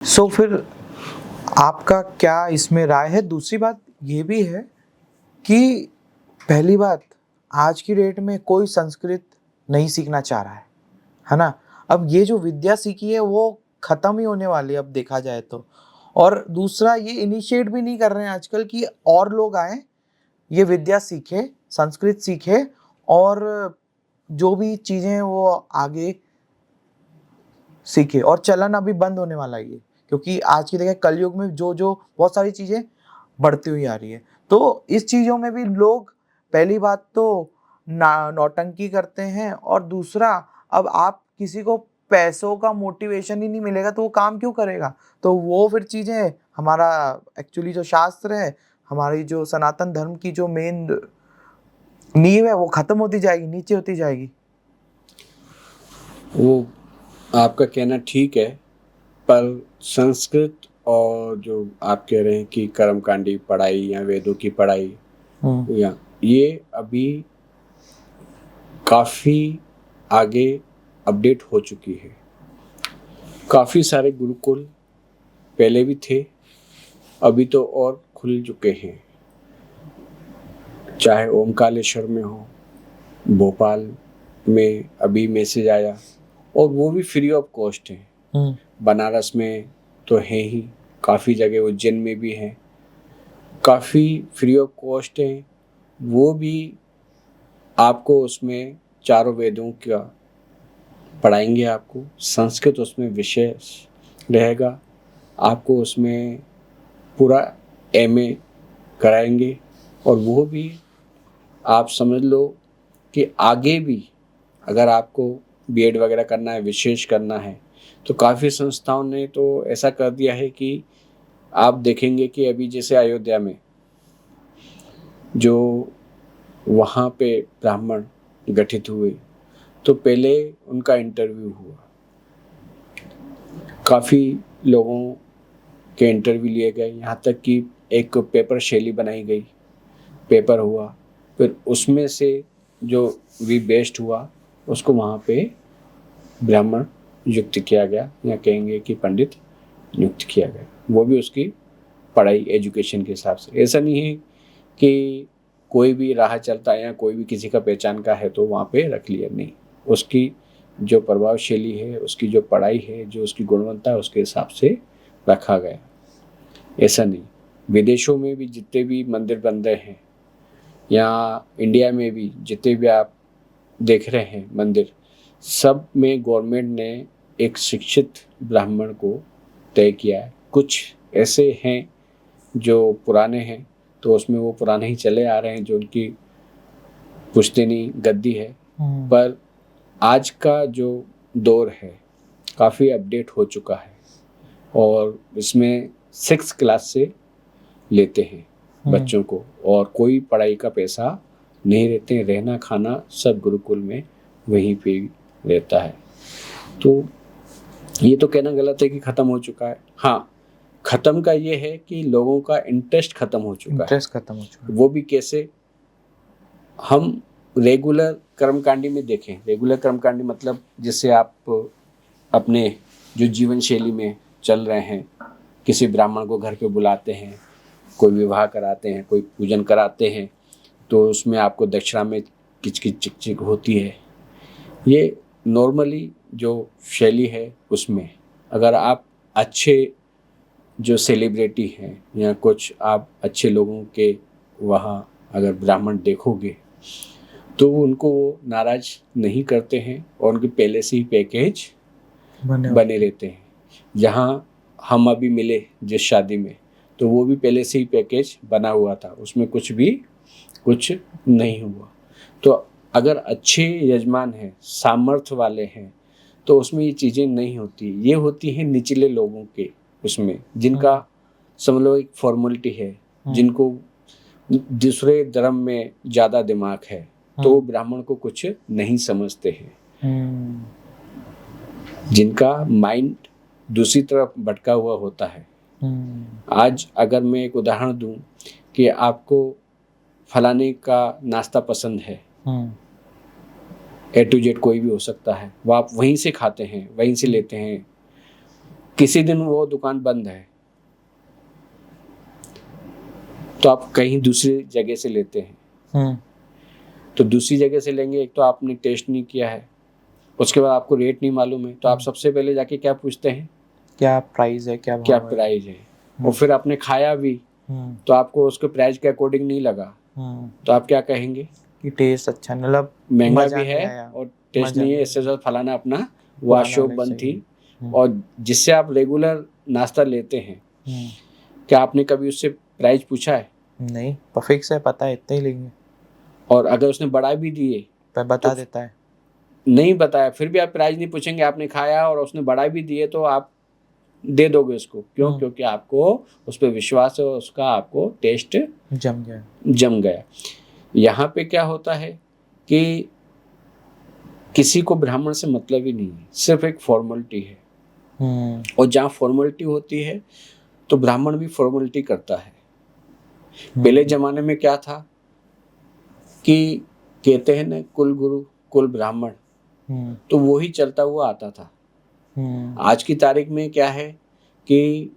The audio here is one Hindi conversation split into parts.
फिर आपका क्या इसमें राय है? दूसरी बात ये भी है कि पहली बात, आज की डेट में कोई संस्कृत नहीं सीखना चाह रहा है ना? अब ये जो विद्या सीखी है वो खत्म ही होने वाली है अब देखा जाए तो। और दूसरा ये इनिशिएट भी नहीं कर रहे हैं आजकल कि और लोग आएँ, ये विद्या सीखें, संस्कृत सीखें और जो भी चीज़ें हैं वो आगे सीखें। और चलन अभी बंद होने वाला है ये, क्योंकि आज की देखिए कलयुग में जो बहुत सारी चीज़ें बढ़ती हुई आ रही है। तो इस चीज़ों में भी लोग पहली बात तो नौटंकी करते हैं, और दूसरा अब आप किसी को पैसों का मोटिवेशन ही नहीं मिलेगा तो वो काम क्यों करेगा? तो वो फिर चीज़ें हमारा एक्चुअली जो शास्त्र है, हमारी जो सनातन धर्म की जो मेन नींव है वो खत्म होती जाएगी, नीचे होती जाएगी। वो आपका कहना ठीक है, पर संस्कृत और जो आप कह रहे हैं कि कर्मकांडी पढ़ाई या वेदों की पढ़ाई या ये अभी काफ़ी आगे अपडेट हो चुकी है। काफ़ी सारे गुरुकुल पहले भी थे, अभी तो और खुल चुके हैं, चाहे ओमकालेश्वर में हो, भोपाल में अभी मैसेज आया और वो भी फ्री ऑफ कॉस्ट है। बनारस में तो है ही, काफ़ी जगह उज्जैन में भी है, काफ़ी फ्री ऑफ कॉस्ट है। वो भी आपको उसमें चारों वेदों का पढ़ाएंगे, आपको संस्कृत उसमें विशेष रहेगा, आपको उसमें पूरा एमए कराएंगे। और वो भी आप समझ लो कि आगे भी अगर आपको बीएड वगैरह करना है, विशेष करना है, तो काफ़ी संस्थाओं ने तो ऐसा कर दिया है कि आप देखेंगे कि अभी जैसे अयोध्या में जो वहाँ पे ब्राह्मण गठित हुए तो पहले उनका इंटरव्यू हुआ, काफ़ी लोगों के इंटरव्यू लिए गए, यहाँ तक कि एक पेपर शैली बनाई गई, पेपर हुआ, फिर उसमें से जो भी बेस्ट हुआ उसको वहाँ पे ब्राह्मण नियुक्त किया गया, या कहेंगे कि पंडित नियुक्त किया गया। वो भी उसकी पढ़ाई एजुकेशन के हिसाब से। ऐसा नहीं है कि कोई भी राह चलता है या कोई भी किसी का पहचान का है तो वहाँ पे रख लिया, नहीं, उसकी जो प्रभावशैली है, उसकी जो पढ़ाई है, जो उसकी गुणवत्ता है, उसके हिसाब से रखा गया। ऐसा नहीं, विदेशों में भी जितने भी मंदिर बन रहे हैं या इंडिया में भी जितने भी आप देख रहे हैं मंदिर, सब में गवर्नमेंट ने एक शिक्षित ब्राह्मण को तय किया है। कुछ ऐसे हैं जो पुराने हैं तो उसमें वो पुराने ही चले आ रहे हैं, जो उनकी पुश्तैनी गद्दी है, पर आज का जो दौर है काफ़ी अपडेट हो चुका है और इसमें 6 क्लास से लेते हैं बच्चों को, और कोई पढ़ाई का पैसा नहीं रहते हैं, रहना खाना सब गुरुकुल में वहीं पे रहता है। तो ये तो कहना गलत है कि ख़त्म हो चुका है। हाँ, ख़त्म का ये है कि लोगों का इंटरेस्ट ख़त्म हो चुका है। वो भी कैसे? हम रेगुलर कर्मकांडी में देखें, रेगुलर कर्मकांडी मतलब जिससे आप अपने जो जीवन शैली में चल रहे हैं, किसी ब्राह्मण को घर पे बुलाते हैं, कोई विवाह कराते हैं, कोई पूजन कराते हैं, तो उसमें आपको दक्षिणा में किचकिच चिकचिक होती है। ये नॉर्मली जो शैली है उसमें अगर आप अच्छे जो सेलिब्रिटी हैं या कुछ आप अच्छे लोगों के वहाँ अगर ब्राह्मण देखोगे तो उनको वो नाराज नहीं करते हैं और उनके पहले से ही पैकेज बने रहते हैं। जहाँ हम अभी मिले जिस शादी में, तो वो भी पहले से ही पैकेज बना हुआ था, उसमें कुछ नहीं हुआ। तो अगर अच्छे यजमान हैं, सामर्थ्य वाले हैं, तो उसमें ये चीज़ें नहीं होती। ये होती हैं निचले लोगों के उसमें, जिनका समझ लो एक फॉर्मेलिटी है, जिनको दूसरे धर्म में ज़्यादा दिमाग है, तो वो ब्राह्मण को कुछ नहीं समझते हैं, जिनका माइंड दूसरी तरफ भटका हुआ होता है। आज अगर मैं एक उदाहरण दूं कि आपको फलाने का नाश्ता पसंद है, A to Z कोई भी हो सकता है, वो आप वहीं से खाते हैं, वहीं से लेते हैं, किसी दिन वो दुकान बंद है तो आप कहीं दूसरी जगह से लेते हैं। तो दूसरी जगह से लेंगे, एक तो आपने टेस्ट नहीं किया है, उसके बाद आपको रेट नहीं मालूम है, तो आप सबसे पहले जाके क्या पूछते हैं, क्या प्राइस है, क्या क्या भाव है। प्राइस है। और फिर आपने खाया भी तो आपको उसके प्राइस के अकॉर्डिंग नहीं लगा, तो आप क्या कहेंगे कि टेस्ट अच्छा, मतलब महंगा मजा भी नहीं है आया, और टेस्ट मजा नहीं है, नहीं इससे आया, ज्यादा फलाना अपना पुराना वाशो वाला ही बंद सही थी। है। और जिससे आप रेगुलर नाश्ता लेते हैं, क्या आपने कभी उससे प्राइस पूछा है? नहीं, फिक्स है, पता है इतना ही लेंगे, और अगर उसने बढ़ा भी दिए पर तो बता देता है। नहीं बताया, फिर भी आप प्राइस नहीं पूछेंगे, आपने खाया और उसने बढ़ा भी दिए तो आप दे दोगे उसको, क्यों? क्योंकि आपको उस पर विश्वास है, उसका आपको टेस्ट जम गया। जम गया। यहाँ पे क्या होता है कि किसी को ब्राह्मण से मतलब ही नहीं है, सिर्फ एक फॉर्मेलिटी है। और जहाँ फॉर्मेलिटी होती है तो ब्राह्मण भी फॉर्मेलिटी करता है। पहले जमाने में क्या था कि कहते हैं ना, कुल गुरु कुल ब्राह्मण, तो वो ही चलता हुआ आता था। आज की तारीख में क्या है कि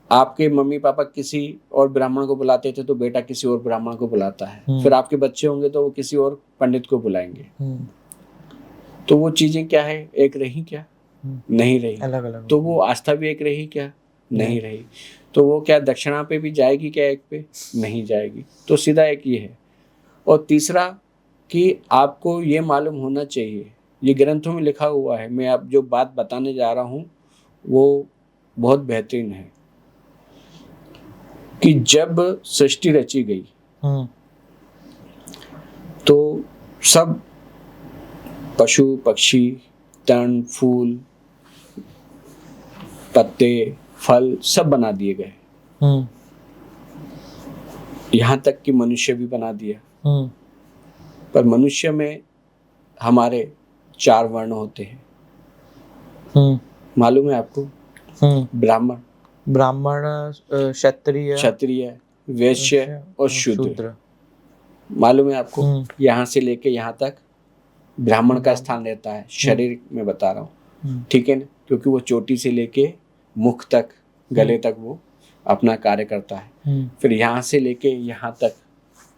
आपके मम्मी पापा किसी और ब्राह्मण को बुलाते थे तो बेटा किसी और ब्राह्मण को बुलाता है, फिर आपके बच्चे होंगे तो वो किसी और पंडित को बुलाएंगे। तो वो चीजें क्या है, एक रही क्या? नहीं रही। अलग अलग। तो वो आस्था भी एक रही क्या? नहीं रही। तो वो क्या दक्षिणा पे भी जाएगी क्या? एक पे नहीं जाएगी। तो सीधा एक ये है। और तीसरा कि आपको ये मालूम होना चाहिए, ये ग्रंथों में लिखा हुआ है, मैं अब जो बात बताने जा रहा हूँ वो बहुत बेहतरीन है, कि जब सृष्टि रची गई तो सब पशु पक्षी, तण फूल पत्ते फल सब बना दिए गए, यहाँ तक कि मनुष्य भी बना दिया। पर मनुष्य में हमारे 4 वर्ण होते हैं, मालूम है आपको? ब्राह्मण, क्षत्रिय, वैश्य और शूद्र। मालूम है आपको? यहाँ से लेके यहाँ तक ब्राह्मण का स्थान रहता है, शरीर में बता रहा हूँ, ठीक है ना? क्योंकि वो चोटी से लेके मुख तक, गले तक वो अपना कार्य करता है। फिर यहाँ से लेके यहाँ तक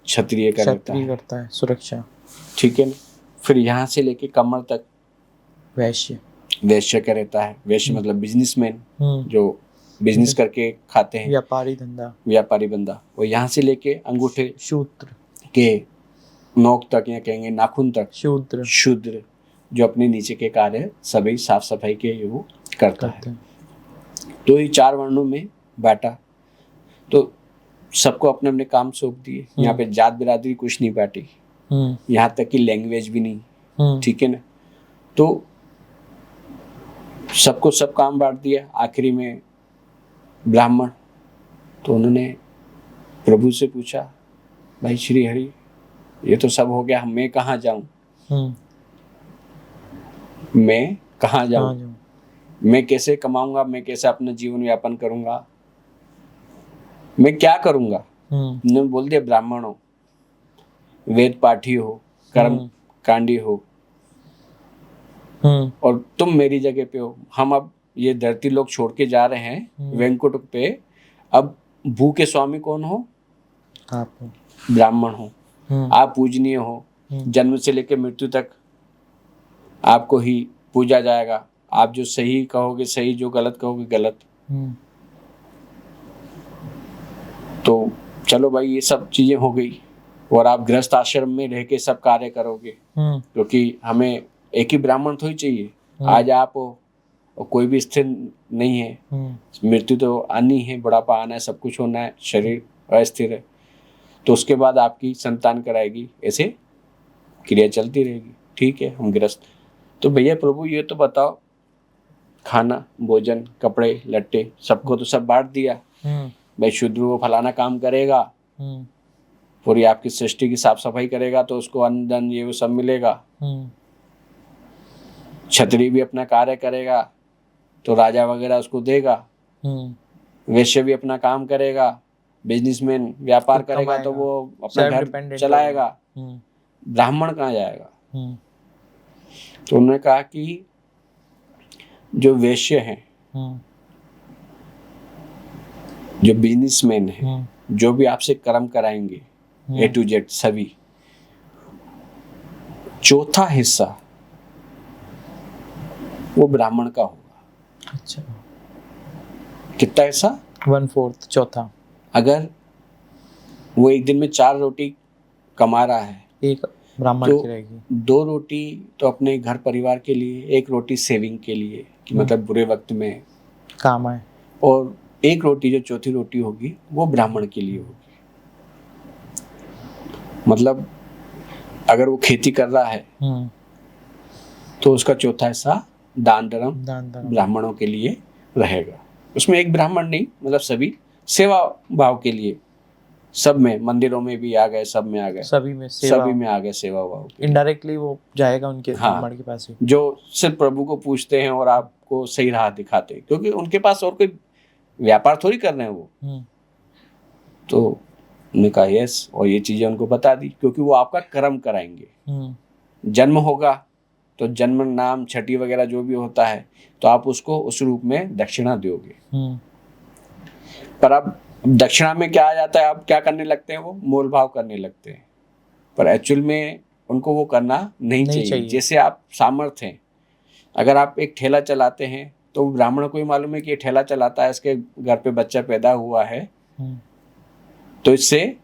क्षत्रिय करता है, सुरक्षा, ठीक है ना? फिर यहाँ से लेके कमर तक वैश्य का रहता है। वैश्य मतलब बिजनेसमैन, जो बिजनेस करके खाते हैं, व्यापारी बंदा। और यहाँ से लेके अंगूठे शूद्र के नोक तक, या कहेंगे नाखून तक शूद्र, जो अपने नीचे के कार्य सभी साफ सफाई के वो करता है। तो ये 4 वर्णों में बांटा, तो सबको अपने अपने काम सौंप दिए। यहाँ पे जात बिरादरी कुछ नहीं बांटी, यहाँ तक कि लैंग्वेज भी नहीं, ठीक है ना? तो सबको सब काम बांट दिया। आखिरी में ब्राह्मण, तो उन्होंने प्रभु से पूछा, भाई श्री हरि, ये तो सब हो गया, मैं कहाँ जाऊं? मैं कहाँ जाऊं? मैं कैसे कमाऊंगा? मैं कैसे अपना जीवन यापन करूंगा? मैं क्या करूंगा? उन्होंने बोल दिया, ब्राह्मण हो, वेद पाठी हो, कर्म कांडी हो, और तुम मेरी जगह पे हो। हम अब ये धरती लोग छोड़ के जा रहे हैं वैकुंठ पे। अब भू के स्वामी कौन हो? आप ब्राह्मण हो। आप पूजनीय हो, जन्म से लेकर मृत्यु तक आपको ही पूजा जाएगा। आप जो सही कहोगे सही, जो गलत कहोगे गलत। तो चलो भाई, ये सब चीजें हो गई, और आप गृहस्थ आश्रम में रह के सब कार्य करोगे, क्योंकि हमें एक ही ब्राह्मण तो ही चाहिए। आज आप हो और कोई भी स्थिर नहीं है, मृत्यु तो आनी है, बुढ़ापा आना है, सब कुछ होना है, शरीर अस्थिर है, तो उसके बाद आपकी संतान कराएगी, ऐसे क्रिया चलती रहेगी। ठीक है, हम गृहस्थ। तो भैया प्रभु ये तो बताओ, खाना भोजन कपड़े लट्टे सबको तो सब बांट दिया, भाई शूद्र वो फलाना काम करेगा, पूरी आपकी सृष्टि की साफ सफाई करेगा तो उसको अन्न धन ये वो सब मिलेगा। क्षत्रिय भी अपना कार्य करेगा तो राजा वगैरह उसको देगा। वैश्य भी अपना काम करेगा, बिजनेसमैन व्यापार करेगा तो वो अपना घर चलाएगा। ब्राह्मण कहाँ जाएगा? तो उन्होंने कहा कि जो वैश्य हैं जो बिजनेसमैन है, जो भी आपसे कर्म कराएंगे A to Z सभी, चौथा हिस्सा वो ब्राह्मण का होगा। अच्छा, कितना हिस्सा? 1/4, चौथा। अगर वो एक दिन में 4 रोटी कमा रहा है, एक ब्राह्मण तो की रहेगी। 2 रोटी तो अपने घर परिवार के लिए, 1 रोटी सेविंग के लिए कि मतलब बुरे वक्त में काम आए, और 1 रोटी जो चौथी रोटी होगी वो ब्राह्मण के लिए होगी। मतलब अगर वो खेती कर रहा है तो उसका चौथा हिस्सा दान धर्म ब्राह्मणों के लिए रहेगा। उसमें एक ब्राह्मण नहीं, मतलब सभी सेवा भाव के लिए, सब में, मंदिरों में भी आ गए, सब में आ गए, सभी में आ गए सेवा भाव। इनडायरेक्टली वो जाएगा उनके हाँ, ब्राह्मण के पास ही, जो सिर्फ प्रभु को पूछते हैं और आपको सही राह दिखाते हैं, क्योंकि उनके पास और कोई व्यापार थोड़ी कर रहे हैं वो। तो उन्होंने कहा यस, और ये चीजें उनको बता दी, क्योंकि वो आपका कर्म कराएंगे। जन्म होगा तो जन्म नाम छठी वगैरह जो भी होता है, तो आप उसको उस रूप में दक्षिणा दोगे। पर अब दक्षिणा में क्या आ जाता है, आप क्या करने लगते हैं, वो मोल भाव करने लगते हैं। पर एक्चुअल में उनको वो करना नहीं चाहिए। जैसे आप सामर्थ्य हैं, अगर आप एक ठेला चलाते हैं तो ब्राह्मण को ही मालूम है कि ये ठेला चलाता है, इसके घर पे बच्चा पैदा हुआ है, तो इससे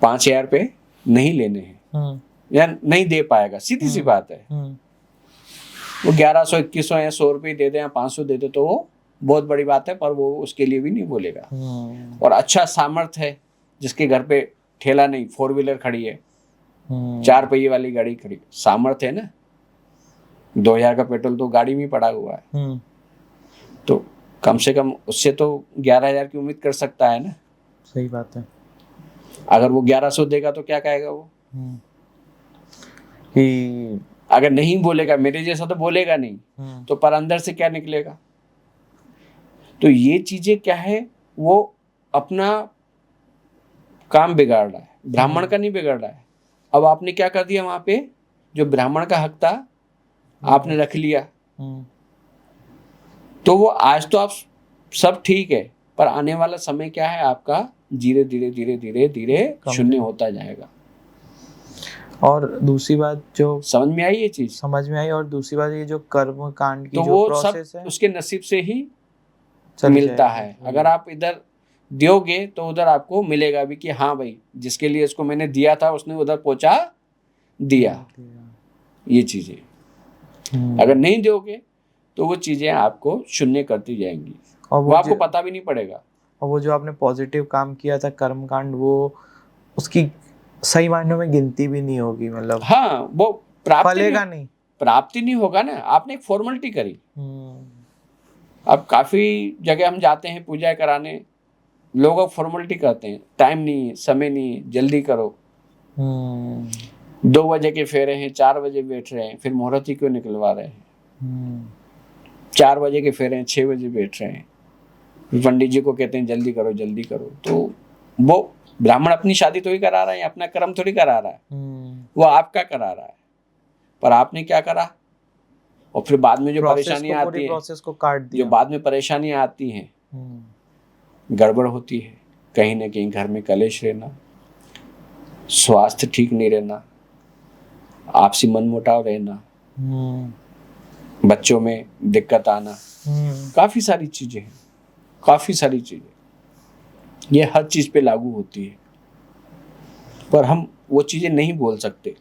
5,000 रुपये नहीं लेने हैं या नहीं दे पाएगा, सीधी सी बात है। वो 1100, 2100 या 100 रुपये दे दे या 500 दे दे तो वो बहुत बड़ी बात है, पर वो उसके लिए भी नहीं बोलेगा। और अच्छा सामर्थ्य है, जिसके घर पे ठेला नहीं, 4 व्हीलर खड़ी है, 4 पहिए वाली गाड़ी खड़ी, सामर्थ्य है ना, 2000 का पेट्रोल तो गाड़ी में पड़ा हुआ है, तो कम से कम उससे तो 11,000 की उम्मीद कर सकता है ना। सही बात है। अगर वो 1100 देगा तो क्या कहेगा वो, कि अगर नहीं बोलेगा, मेरे जैसा तो बोलेगा नहीं, तो पर अंदर से क्या निकलेगा। तो ये चीजें क्या है, वो अपना काम बिगाड़ रहा है, ब्राह्मण का नहीं बिगाड़ रहा है। अब आपने क्या कर दिया, वहां पे जो ब्राह्मण का हक था आपने रख लिया, तो वो आज तो आप सब ठीक है, पर आने वाला समय क्या है आपका, धीरे धीरे धीरे धीरे धीरे शून्य होता जाएगा। और दूसरी बात जो समझ में आई, ये चीज समझ में आई, और दूसरी बात ये जो कर्म कांड की तो जो वो प्रोसेस सब है उसके नसीब से ही मिलता है। अगर आप इधर दोगे तो उधर आपको मिलेगा भी, कि हाँ भाई जिसके लिए इसको मैंने दिया था उसने उधर पहुंचा दिया। ये चीजें अगर नहीं दोगे तो वो चीजें आपको शून्य करती जाएंगी, और वो आपको पता भी नहीं पड़ेगा। और वो जो आपने पॉजिटिव काम किया था कर्म कांड, वो उसकी सही मायनों में गिनती भी नहीं होगी, मतलब हाँ, वो प्राप्ति नहीं होगा ना, आपने एक फॉर्मेलिटी करी। अब काफी जगह हम जाते हैं पूजा कराने, लोग फॉर्मेलिटी करते हैं, टाइम नहीं, समय नहीं, जल्दी करो। 2 बजे के फेरे हैं, 4 बजे बैठ रहे हैं, फिर मुहूर्त ही क्यों निकलवा रहे हैं। 4 बजे के फेरे हैं, 6 बजे बैठ रहे हैं, पंडित जी को कहते हैं जल्दी करो जल्दी करो। तो वो ब्राह्मण अपनी शादी तो ही करा रहा है, अपना कर्म थोड़ी करा रहा है, वो आपका करा रहा है। पर आपने क्या करा, और फिर बाद में जो परेशानियां आती हैं, प्रोसेस को काट दिया। जो बाद में परेशानियां आती हैं, गड़बड़ होती है, कहीं ना कहीं घर में कलेश रहना, स्वास्थ्य ठीक नहीं रहना, आपसी मनमुटाव रहना, बच्चों में दिक्कत आना, काफी सारी चीजें हैं, काफी सारी चीजें, ये हर चीज पे लागू होती है। पर हम वो चीजें नहीं बोल सकते।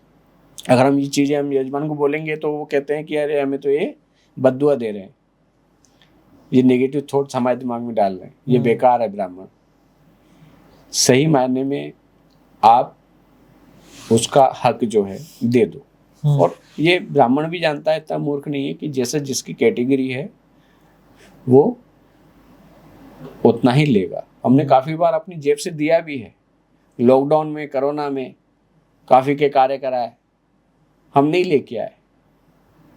अगर हम ये चीजें हम यजमान को बोलेंगे तो वो कहते हैं कि अरे हमें तो ये बद्दुआ दे रहे हैं, ये नेगेटिव थॉट्स हमारे दिमाग में डाल रहे हैं, ये बेकार है ब्राह्मण। सही मायने में आप उसका हक जो है दे दो। और ये ब्राह्मण भी जानता है, इतना मूर्ख नहीं है, कि जैसे जिसकी कैटेगरी है वो उतना ही लेगा। हमने काफी बार अपनी जेब से दिया भी है, लॉकडाउन में, कोरोना में काफी के कार्य कराए, हम नहीं लेके आए।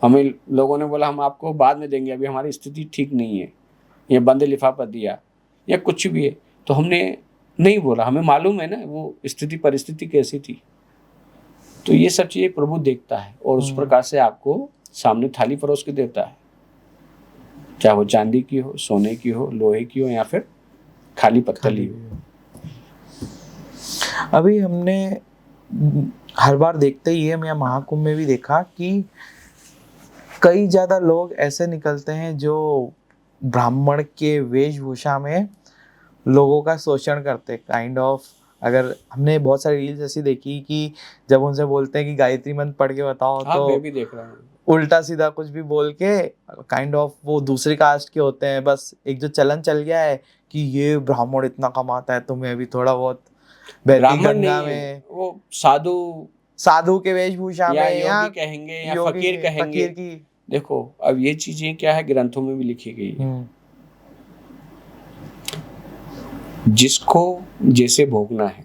हमें लोगों ने बोला हम आपको बाद में देंगे, अभी हमारी स्थिति ठीक नहीं है, ये बंद लिफाफा दिया या कुछ भी है, तो हमने नहीं बोला, हमें मालूम है ना वो स्थिति परिस्थिति कैसी थी। तो ये सब चीजें प्रभु देखता है और उस प्रकार से आपको सामने थाली परोस के देता है, चाहे वो चांदी की हो, सोने की हो, लोहे की हो या फिर खाली पत्तल ही हो। अभी हमने हर बार देखते ही है, मैं महाकुंभ में भी देखा कि कई ज्यादा लोग ऐसे निकलते हैं जो ब्राह्मण के वेशभूषा में लोगों का शोषण करते, काइंड ऑफ। अगर हमने बहुत सारी रील्स ऐसी देखी कि जब उनसे बोलते हैं कि गायत्री मंत्र पढ़ के बताओ, हाँ, तो मैं भी देख रहा हूँ। उल्टा सीधा कुछ भी बोल के, काइंड ऑफ वो दूसरी कास्ट के होते हैं। बस एक जो चलन चल गया है कि ये ब्राह्मण इतना कमाता है, तो मैं भी थोड़ा बहुत बहती ब्राह्मण गंगा नहीं है, में वो साधु साधु के वेशभूषा या में, या योगी कहेंगे या योगी फकीर कहेंगे। फकीर की। देखो, अब ये चीजें क्या है, ग्रंथों में भी लिखी गई है। जिसको जैसे भोगना है।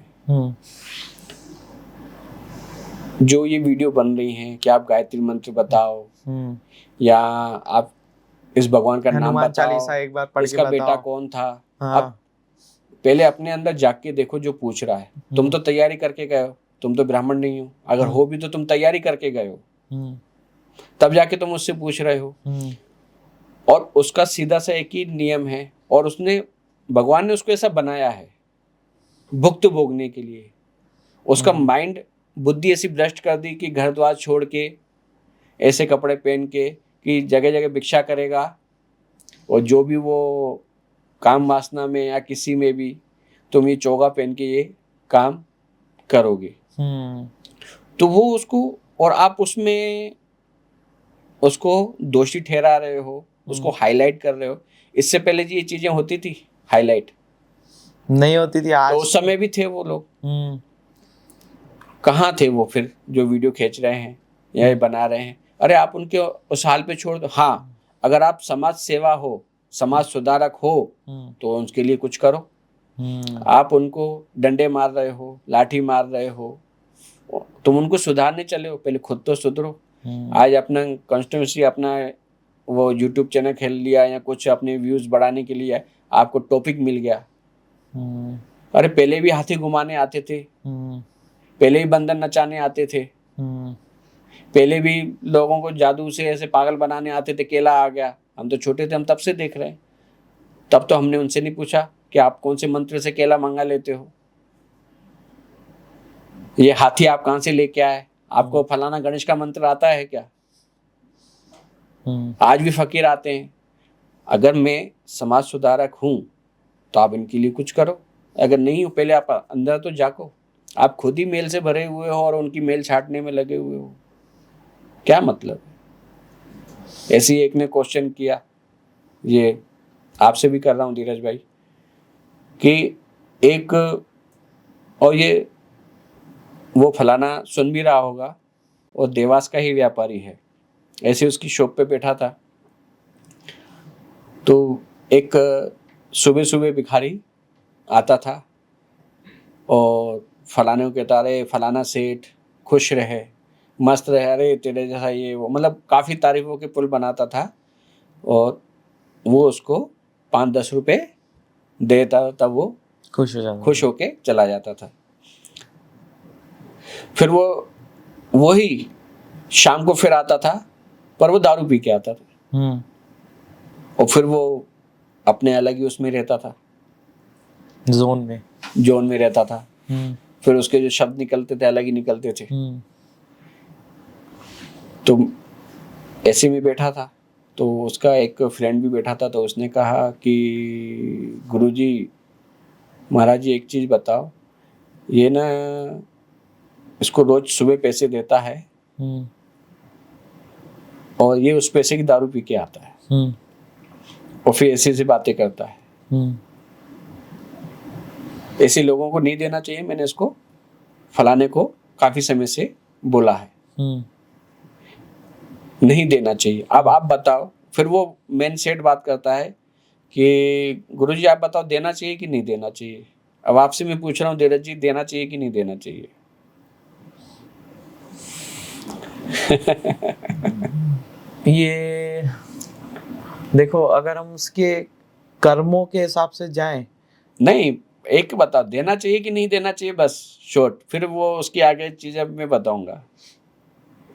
जो ये वीडियो बन रही हैं कि आप गायत्री मंत्र बताओ, या आप इस भगवान का नाम हनुमान बताओ, चालीसा एक बार पढ़ के इसका बेटा बताओ। कौन था। हाँ। अब पहले अपने अंदर जाग के देखो जो पूछ रहा है। तुम तो तैयारी करके गए हो, तुम तो ब्राह्मण नहीं हो। अगर हो भी तो तुम तैयारी करके गए हो, तब जाके तुम उससे पूछ रहे हो। और उसका सीधा सा एक ही नियम है, और उसने, भगवान ने उसको ऐसा बनाया है भुक्त भोगने के लिए। उसका माइंड, बुद्धि ऐसी भ्रष्ट कर दी कि घर द्वार छोड़ के, ऐसे कपड़े पहन के कि जगह जगह भिक्षा करेगा, और जो भी वो काम वासना में या किसी में भी तुम ये चोगा पहन के ये काम करोगे। तो वो उसको, और आप उसमें उसको दोषी ठहरा रहे हो, उसको हाईलाइट कर रहे हो। इससे पहले जी ये चीजें होती थी, हाईलाइट नहीं होती थी। आज तो उस समय भी थे वो लोग। कहाँ थे वो फिर जो वीडियो खींच रहे हैं या ये बना रहे हैं? अरे आप उनके उस हाल पे छोड़ दो। हाँ, अगर आप समाज सेवा हो, समाज सुधारक हो, तो उनके लिए कुछ करो। आप उनको डंडे मार रहे हो, लाठी मार रहे हो, तुम उनको सुधारने चले हो, पहले खुद तो सुधरो। आज अपना कॉन्स्टिट्यूंसी, अपना वो यूट्यूब चैनल खेल लिया या कुछ अपने व्यूज बढ़ाने के लिए आपको टॉपिक मिल गया। अरे पहले भी हाथी घुमाने आते थे, पहले ही बंदर नचाने आते थे, पहले भी लोगों को जादू से ऐसे पागल बनाने आते थे। केला आ गया, हम तो छोटे थे, हम तब से देख रहे हैं। तब तो हमने उनसे नहीं पूछा कि आप कौन से मंत्र से केला मंगा लेते हो, ये हाथी आप कहाँ से लेके आए, आपको फलाना गणेश का मंत्र आता है क्या? आज भी फकीर आते हैं। अगर मैं समाज सुधारक हूं तो आप इनके लिए कुछ करो। अगर नहीं हो, पहले आप अंदर तो जाको। आप खुद ही मेल से भरे हुए हो और उनकी मेल छाटने में लगे हुए हो, क्या मतलब? ऐसे ही एक ने क्वेश्चन किया, ये आपसे भी कर रहा हूं धीरज भाई, कि एक, और ये वो फलाना सुन भी रहा होगा, और देवास का ही व्यापारी है, ऐसे उसकी शॉप पे बैठा था। तो एक सुबह सुबह भिखारी आता था और फलाने को कहता, अरे फलाना सेठ खुश रहे, मस्त रहे, अरे तेरे जैसा ये वो, मतलब काफ़ी तारीफों के पुल बनाता था। और वो उसको 5-10 रुपए देता, तब वो खुश होके चला जाता था। फिर वो ही शाम को फिर आता था, पर वो दारू पी के आता था। और फिर वो अपने अलग ही उसमें रहता था, जोन में रहता था। फिर उसके जो शब्द निकलते थे अलग ही निकलते थे। तो ऐसे में बैठा था, तो उसका एक फ्रेंड भी बैठा था। तो उसने कहा कि गुरुजी, महाराज जी, एक चीज़ बताओ, ये ना इसको रोज सुबह पैसे देता है और ये उस पैसे की दारू पी के आता है, और फिर ऐसी ऐसी बातें करता है। ऐसे लोगों को नहीं देना चाहिए, मैंने इसको फलाने को काफी समय से बोला है, नहीं देना चाहिए। अब आप बताओ। फिर वो मेन सेठ बात करता है कि गुरुजी आप बताओ, देना चाहिए कि नहीं देना चाहिए? अब आपसे मैं पूछ रहा हूँ धीरज जी, देना चाहिए कि नहीं देना चाहिए? ये देखो, अगर हम उसके कर्मों के हिसाब से जाएं, नहीं, एक बता, देना चाहिए कि नहीं देना चाहिए, बस शॉर्ट। फिर वो उसकी आगे चीजें मैं बताऊंगा।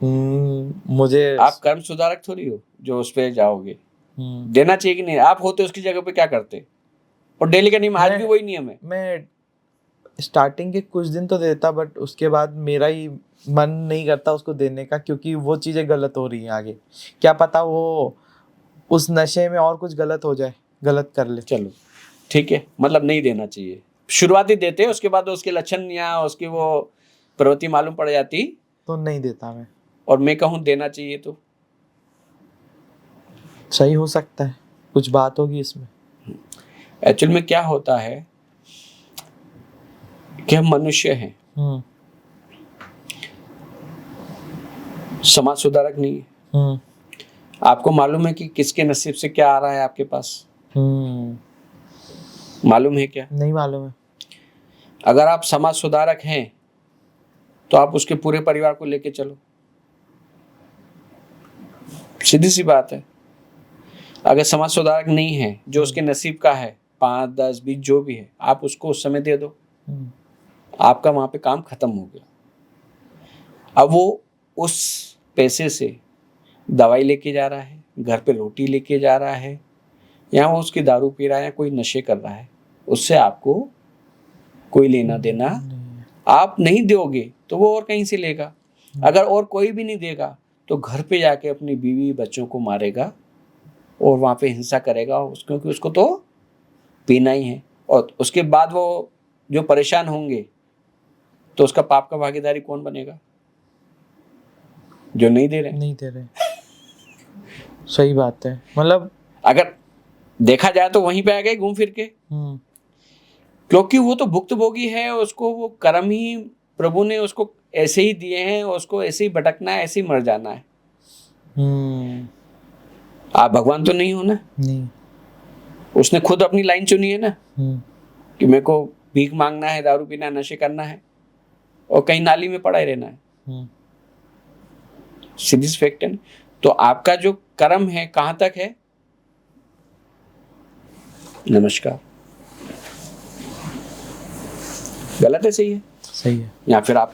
मुझे, आप कर्म सुधारक थोड़ी हो जो उस पे जाओगे। देना चाहिए कि नहीं? आप होते उसकी जगह पे क्या करते? और डेली का नियम आज मैं- भी वही नियम है। मैं स्टार्टिंग के कुछ दिन तो देता, बट उसके बाद मेरा ही मन नहीं करता उसको देने का, क्योंकि वो चीज़ें गलत हो रही हैं आगे। क्या पता वो उस नशे में और कुछ गलत हो जाए, गलत कर ले। चलो ठीक है, मतलब नहीं देना चाहिए। शुरुआती देते, उसके बाद उसके लक्षण या उसकी वो प्रवृत्ति मालूम पड़ जाती तो नहीं देता मैं। और मैं कहूँ देना चाहिए तो सही हो सकता है, कुछ बात होगी इसमें। एक्चुअल में क्या होता है कि हम मनुष्य हैं, समाज सुधारक नहीं है। आपको मालूम है कि किसके नसीब से क्या आ रहा है आपके पास? मालूम है क्या? नहीं मालूम है। अगर आप समाज सुधारक हैं तो आप उसके पूरे परिवार को लेके चलो, सीधी सी बात है। अगर समाज सुधारक नहीं है, जो उसके नसीब का है, 5, 10, 20 जो भी है, आप उसको उस समय दे दो, आपका वहां पे काम खत्म हो गया। अब वो उस पैसे से दवाई लेके जा रहा है, घर पे रोटी लेके जा रहा है, या वो उसकी दारू पी रहा है, कोई नशे कर रहा है, उससे आपको कोई लेना देना आप नहीं दोगे तो वो और कहीं से लेगा। अगर और कोई भी नहीं देगा तो घर पे जाके अपनी बीवी बच्चों को मारेगा और वहां पे हिंसा करेगा, क्योंकि उसको तो पीना ही है। और उसके बाद वो जो परेशान होंगे तो उसका पाप का भागीदारी कौन बनेगा? जो नहीं दे रहे। नहीं दे रहे। सही बात है। मतलब अगर देखा जाए तो वहीं पे आ गए घूम फिर के, क्योंकि वो तो भुक्तभोगी है, उसको वो कर्म ही प्रभु ने उसको ऐसे ही दिए हैं, उसको ऐसे ही भटकना है, ऐसे ही मर जाना है। आप भगवान तो नहीं हो ना। नहीं। उसने खुद अपनी लाइन चुनी है ना कि मेरे को भीख मांगना है, दारू पीना है, नशे करना है और कहीं नाली में पड़ा ही रहना है। सीधी सी फैक्ट है ना। तो आपका जो कर्म है कहां तक है? नमस्कार। गलत है, सही है? सही है। या फिर आप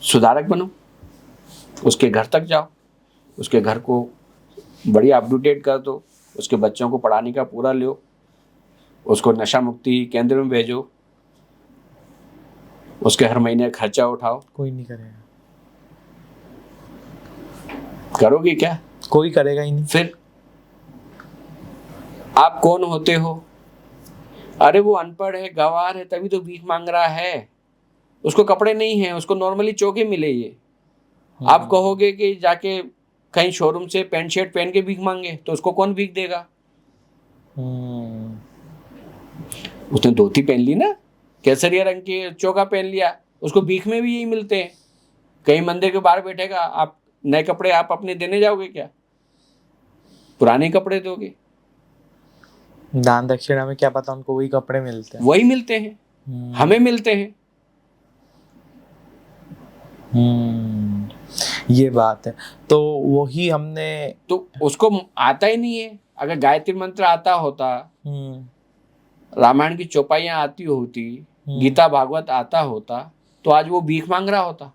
सुधारक बनो, उसके घर तक जाओ, उसके घर को बढ़िया अपडेट कर दो, उसके बच्चों को पढ़ाने का पूरा लो, उसको नशा मुक्ति केंद्र में भेजो, उसके हर महीने खर्चा उठाओ। कोई नहीं करेगा। करोगे क्या? कोई करेगा ही नहीं। फिर आप कौन होते हो? अरे वो अनपढ़ है, गंवार है, तभी तो भीख मांग रहा है, उसको कपड़े नहीं है, उसको नॉर्मली चोगे मिले ये। आप कहोगे कि जाके कहीं शोरूम से पैंट शर्ट पहन के भीख मांगे तो उसको कौन भीख देगा? उसने धोती पहन ली ना, केसरिया रंग की चोगा पहन लिया, उसको भीख में भी यही मिलते हैं। कहीं मंदिर के बाहर बैठेगा, आप नए कपड़े आप अपने देने जाओगे क्या? पुराने कपड़े दोगे। दान दक्षिणा में क्या पता उनको वही कपड़े मिलते हैं। वही मिलते हैं, हमें मिलते हैं। ये बात है। तो वही हमने तो उसको आता ही नहीं है। अगर गायत्री मंत्र आता होता, रामायण की चौपाइयां आती होती, गीता भागवत आता होता, तो आज वो भीख मांग रहा होता।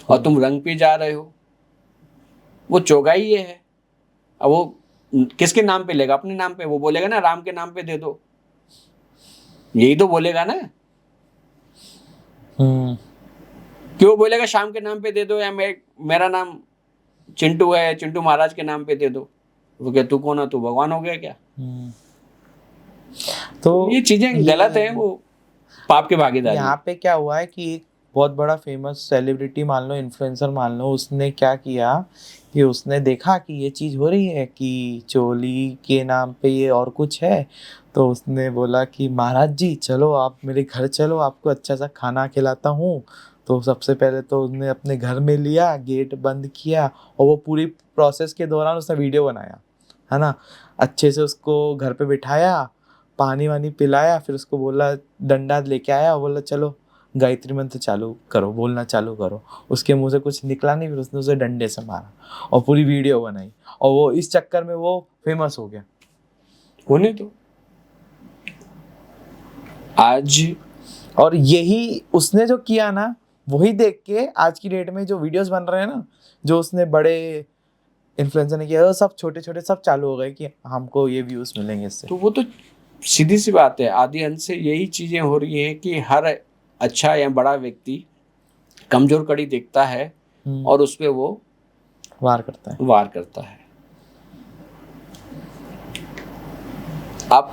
और तुम रंग पे जा रहे हो। वो चोगा ही ये है। अब वो किसके नाम पे लेगा? अपने नाम पे। वो बोलेगा ना राम के नाम पे दे दो, यही तो बोलेगा ना। क्यों बोलेगा शाम के नाम पे दे दो, या मेरा नाम चिंटू है, चिंटू महाराज के नाम पे दे दो? वो क्या तू कौन है? तू भगवान हो गया क्या? तो ये चीजें गलत है, वो पाप के भागीदार। यहाँ पे क्या हुआ है कि एक बहुत बड़ा फेमस सेलिब्रिटी मान लो, इन्फ्लुएंसर मान लो, उसने क्या किया कि उसने देखा कि ये चीज़ हो रही है कि चोली के नाम पे ये और कुछ है, तो उसने बोला कि महाराज जी चलो आप मेरे घर चलो, आपको अच्छा सा खाना खिलाता हूँ। तो सबसे पहले तो उसने अपने घर में लिया, गेट बंद किया, और वो पूरी प्रोसेस के दौरान उसने वीडियो बनाया, है ना। अच्छे से उसको घर पे बिठाया, पानी वानी पिलाया, फिर उसको बोला, डंडा लेके आया, बोला चलो गायत्री मंत्र चालू करो, बोलना चालू करो। उसके मुंह से कुछ निकला नहीं, फिर उसने उसे डंडे से मारा और पूरी वीडियो बनाई, और वो इस चक्कर में वो फेमस हो गया। होने तो आज, और यही उसने जो किया ना, वही देख के आज की डेट में जो वीडियोस बन रहे हैं ना, जो उसने बड़े इन्फ्लुएंसर ने किया, सब छोटे छोटे सब चालू हो गए कि हमको ये व्यूज मिलेंगे इससे। तो वो तो सीधी सी बात है, आदि अंत से यही चीजें हो रही है कि हर अच्छा या बड़ा व्यक्ति कमजोर कड़ी देखता है और उस पे वो वार करता है। आप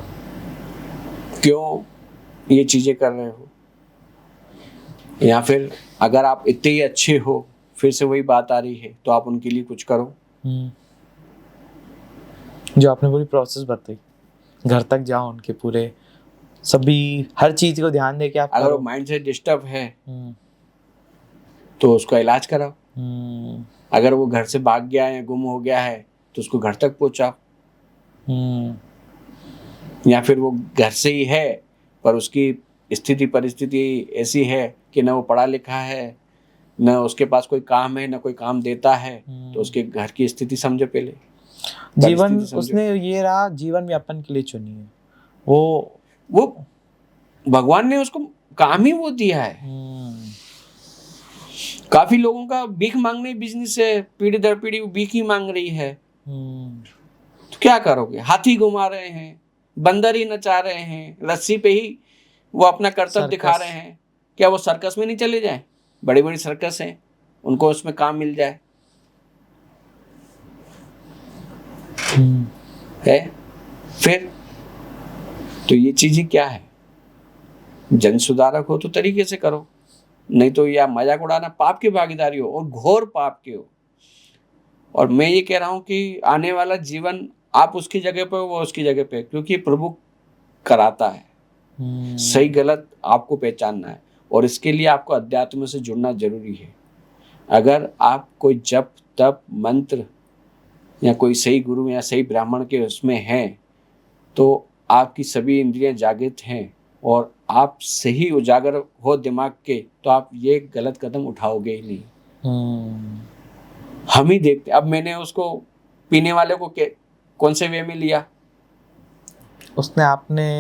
क्यों ये चीजें कर रहे हो, या फिर अगर आप इतने ही अच्छे हो, फिर से वही बात आ रही है, तो आप उनके लिए कुछ करो। जो आपने पूरी प्रोसेस बताई, घर तक जाओ, उनके पूरे सभी हर चीज को ध्यान दे के आप अगर वो माइंड से डिस्टर्ब है तो उसका इलाज कराओ। अगर वो घर से भाग गया है या गुम हो गया है तो उसको घर तक पहुंचाओ। या फिर वो घर से ही है पर उसकी स्थिति परिस्थिति ऐसी है कि न वो पढ़ा लिखा है, न उसके पास कोई काम है, न कोई काम देता है, तो उसके घर की स्थिति समझे पहले। जीवन उसने ये रहा जीवन यापन के लिए चुनी है, वो भगवान ने उसको काम ही वो दिया है। काफी लोगों का भीख मांगने बिजनेस है, पीढ़ी दर पीढ़ी भीख ही मांग रही है। तो क्या करोगे? हाथी घुमा रहे हैं, बंदर ही नचा रहे हैं, रस्सी पे ही वो अपना कर्तव्य दिखा रहे हैं। क्या वो सर्कस में नहीं चले जाएं? बड़ी बड़ी सर्कस हैं, उनको उसमें काम मिल जाए है। फिर तो ये चीजें क्या है? जन सुधारक हो तो तरीके से करो, नहीं तो या मजाक उड़ाना पाप की भागीदारी हो और घोर पाप के हो। और मैं ये कह रहा हूं कि आने वाला जीवन आप उसकी जगह पे हो, वो उसकी जगह पे, क्योंकि प्रभु कराता है। सही गलत आपको पहचानना है और इसके लिए आपको अध्यात्म से जुड़ना जरूरी है। अगर आप कोई जप तप मंत्र या कोई सही गुरु या सही ब्राह्मण के उसमें हैं तो आपकी सभी इंद्रियां जागृत हैं और आप सही उजागर हो दिमाग के, तो आप ये गलत कदम उठाओगे ही नहीं। हम ही देखते, अब मैंने उसको पीने वाले को कौन से वे में लिया, उसने आपने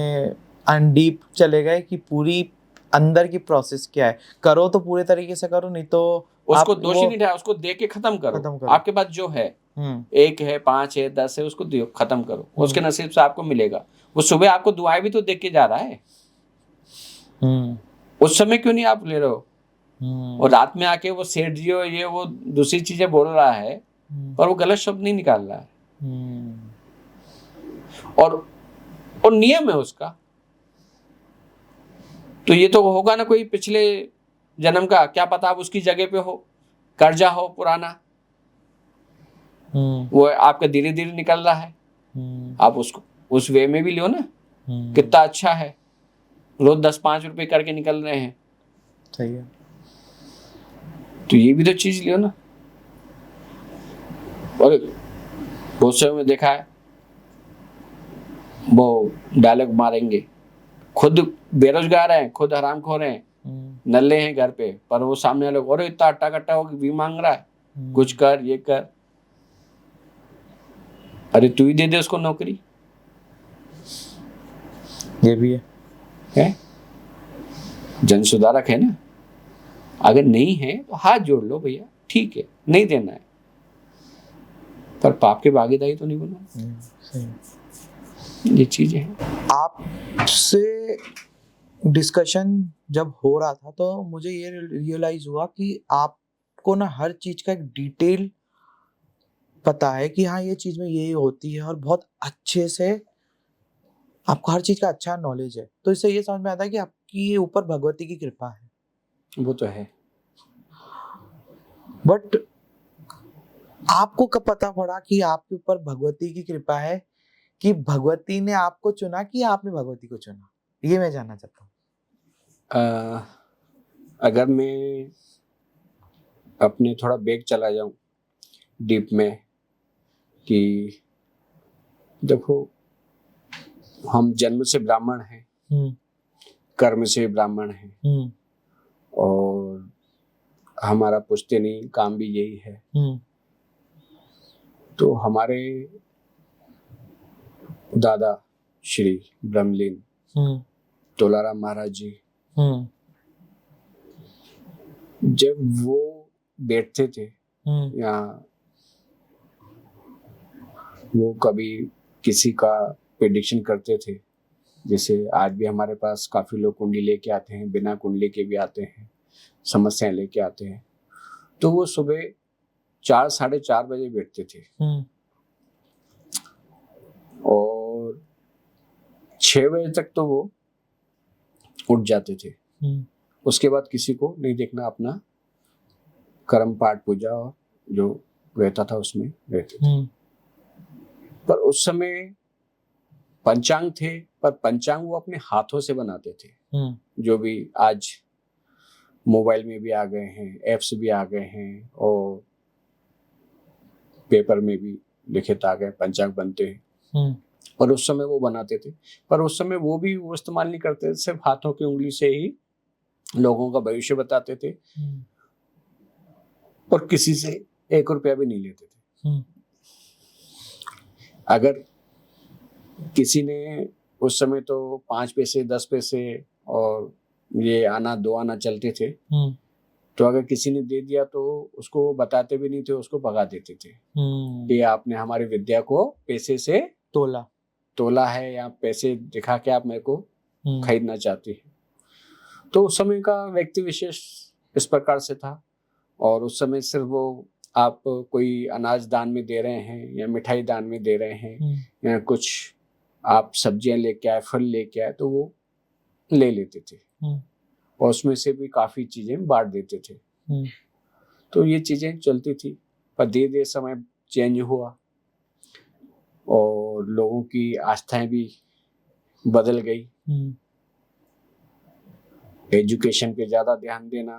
अनडीप चले गए कि पूरी अंदर की प्रोसेस क्या है। करो तो पूरे तरीके से करो, नहीं तो उसको दोषी नहीं ठहराओ, उसको दे के खत्म करो। आपके पास जो है 1 है 5 है 10 है, उसको दियो, खत्म करो। उसके नसीब से आपको मिलेगा। वो सुबह आपको दुआएं भी तो देख के जा रहा है, उस समय क्यों नहीं आप ले रहे हो? और रात में आके वो सेठ जी हो ये वो दूसरी चीजें बोल रहा है पर वो गलत शब्द नहीं निकाल रहा है। और नियम है उसका, तो ये तो होगा ना कोई पिछले जन्म का, क्या पता आप उसकी जगह पे हो, कर्जा हो पुराना, वो आपका धीरे धीरे निकल रहा है। आप उसको उस वे में भी लो ना, कितना अच्छा है, रोज 10-5 रुपए करके निकल रहे हैं। सही है, तो ये भी तो चीज लियो ना। और बहुत से में देखा है वो डायलॉग मारेंगे, खुद बेरोजगार हैं, खुद हरामखोर हैं, नल्ले हैं घर पे, पर वो सामने वाले और इतना अट्टा कट्टा हो भी मांग रहा है, कुछ कर ये कर। अरे तू ही दे दे उसको नौकरी। ये भी है? जन सुधारक है ना। अगर नहीं है तो हाथ जोड़ लो भैया, ठीक है नहीं देना है, पर पाप के भागीदारी तो नहीं बना। ये चीजें हैं। आपसे डिस्कशन जब हो रहा था तो मुझे ये रियलाइज हुआ कि आपको ना हर चीज का एक डिटेल पता है कि हाँ ये चीज में ये होती है, और बहुत अच्छे से आपको हर चीज का अच्छा नॉलेज है। तो इससे ये समझ में आता है कि आपकी ऊपर भगवती की कृपा है। वो तो है, बट आपको कब पता पड़ा कि आपके ऊपर भगवती की कृपा है, कि भगवती ने आपको चुना कि आपने भगवती को चुना? ये मैं जानना चाहता हूँ। अगर मैं अपने थोड़ा बैक चला जाऊं डीप में, कि देखो हम जन्म से ब्राह्मण हैं, कर्म से ब्राह्मण हैं, और हमारा पुश्तैनी काम भी यही है। तो हमारे दादा श्री ब्रह्मलीन तोलाराम महाराज जी, जब वो बैठते थे या वो कभी किसी का प्रेडिक्शन करते थे जैसे आज भी हमारे पास काफ़ी लोग कुंडली लेके आते हैं, बिना कुंडली के भी आते हैं, समस्याएं लेके आते हैं। तो वो सुबह 4 साढ़े 4 बजे बैठते थे और 6 बजे तक तो वो उठ जाते थे। उसके बाद किसी को नहीं देखना, अपना कर्म पाठ पूजा और जो रहता था उसमें रहते थे। पर उस समय पंचांग थे, पर पंचांग वो अपने हाथों से बनाते थे। जो भी आज मोबाइल में भी आ गए हैं, एप्स भी आ गए हैं और पेपर में भी लिखित आ गए, पंचांग बनते हैं। पर उस समय वो बनाते थे, पर उस समय वो भी वो इस्तेमाल नहीं करते थे, सिर्फ हाथों की उंगली से ही लोगों का भविष्य बताते थे और किसी से 1 रुपया भी नहीं लेते थे। अगर किसी ने उस समय तो 5 पैसे 10 पैसे और ये आना 2 आना चलते थे, तो अगर किसी ने दे दिया तो उसको वो बताते भी नहीं थे, उसको भगा देते थे कि आपने हमारी विद्या को पैसे से तोला है या पैसे दिखा के आप मेरे को खरीदना चाहते हैं। तो उस समय का व्यक्ति विशेष इस प्रकार से था और उस समय सिर्फ वो आप कोई अनाज दान में दे रहे हैं या मिठाई दान में दे रहे हैं या कुछ आप सब्जियां लेके आए, फल लेके आए, तो वो ले लेते थे और उसमें से भी काफी चीजें बांट देते थे। तो ये चीजें चलती थी, पर धीरे धीरे समय चेंज हुआ और लोगों की आस्थाएं भी बदल गई। एजुकेशन पे ज्यादा ध्यान देना,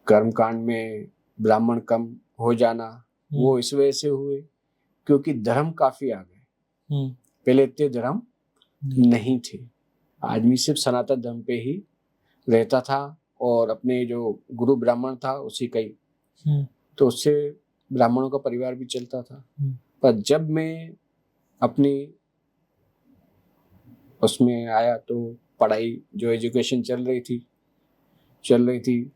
कर्मकांड में ब्राह्मण कम हो जाना, वो इस वजह से हुए क्योंकि धर्म काफी आ गए। पहले इतने धर्म नहीं थे, आदमी सिर्फ सनातन धर्म पे ही रहता था और अपने जो गुरु ब्राह्मण था उसी का ही, तो उससे ब्राह्मणों का परिवार भी चलता था। पर जब मैं अपनी उसमें आया तो पढ़ाई जो एजुकेशन चल रही थी,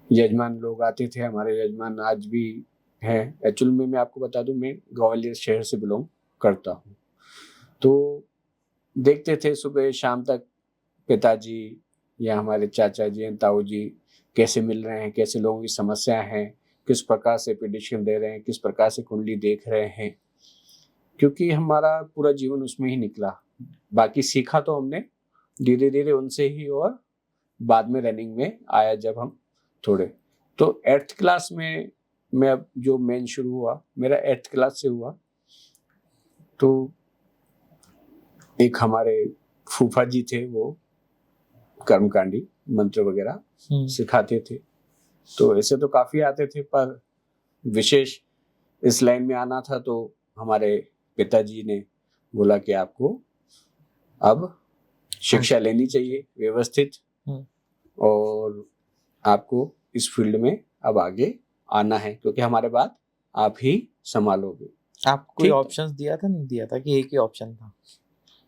यजमान लोग आते थे, हमारे यजमान आज भी हैं। एक्चुअल में मैं आपको बता दूं, मैं ग्वालियर शहर से बिलोंग करता हूँ। तो देखते थे सुबह शाम तक पिताजी या हमारे चाचा जी, ताऊ जी कैसे मिल रहे हैं, कैसे लोगों की समस्या है, किस प्रकार से प्रेडिक्शन दे रहे हैं, किस प्रकार से कुंडली देख रहे हैं, क्योंकि हमारा पूरा जीवन उसमें ही निकला। बाकी सीखा तो हमने धीरे धीरे उनसे ही और बाद में रनिंग में आया जब हम थोड़े। तो 8th क्लास में मैं जो मेन शुरू हुआ मेरा 8th क्लास से हुआ। तो एक हमारे फूफा जी थे, वो कर्मकांडी मंत्र वगैरह सिखाते थे। तो ऐसे तो काफी आते थे, पर विशेष इस लाइन में आना था तो हमारे पिताजी ने बोला कि आपको अब शिक्षा लेनी चाहिए व्यवस्थित और आपको इस फील्ड में अब आगे आना है, क्योंकि हमारे बाद आप ही संभालोगे। आपको कोई ऑप्शंस दिया था, नहीं दिया था कि एक ही ऑप्शन था?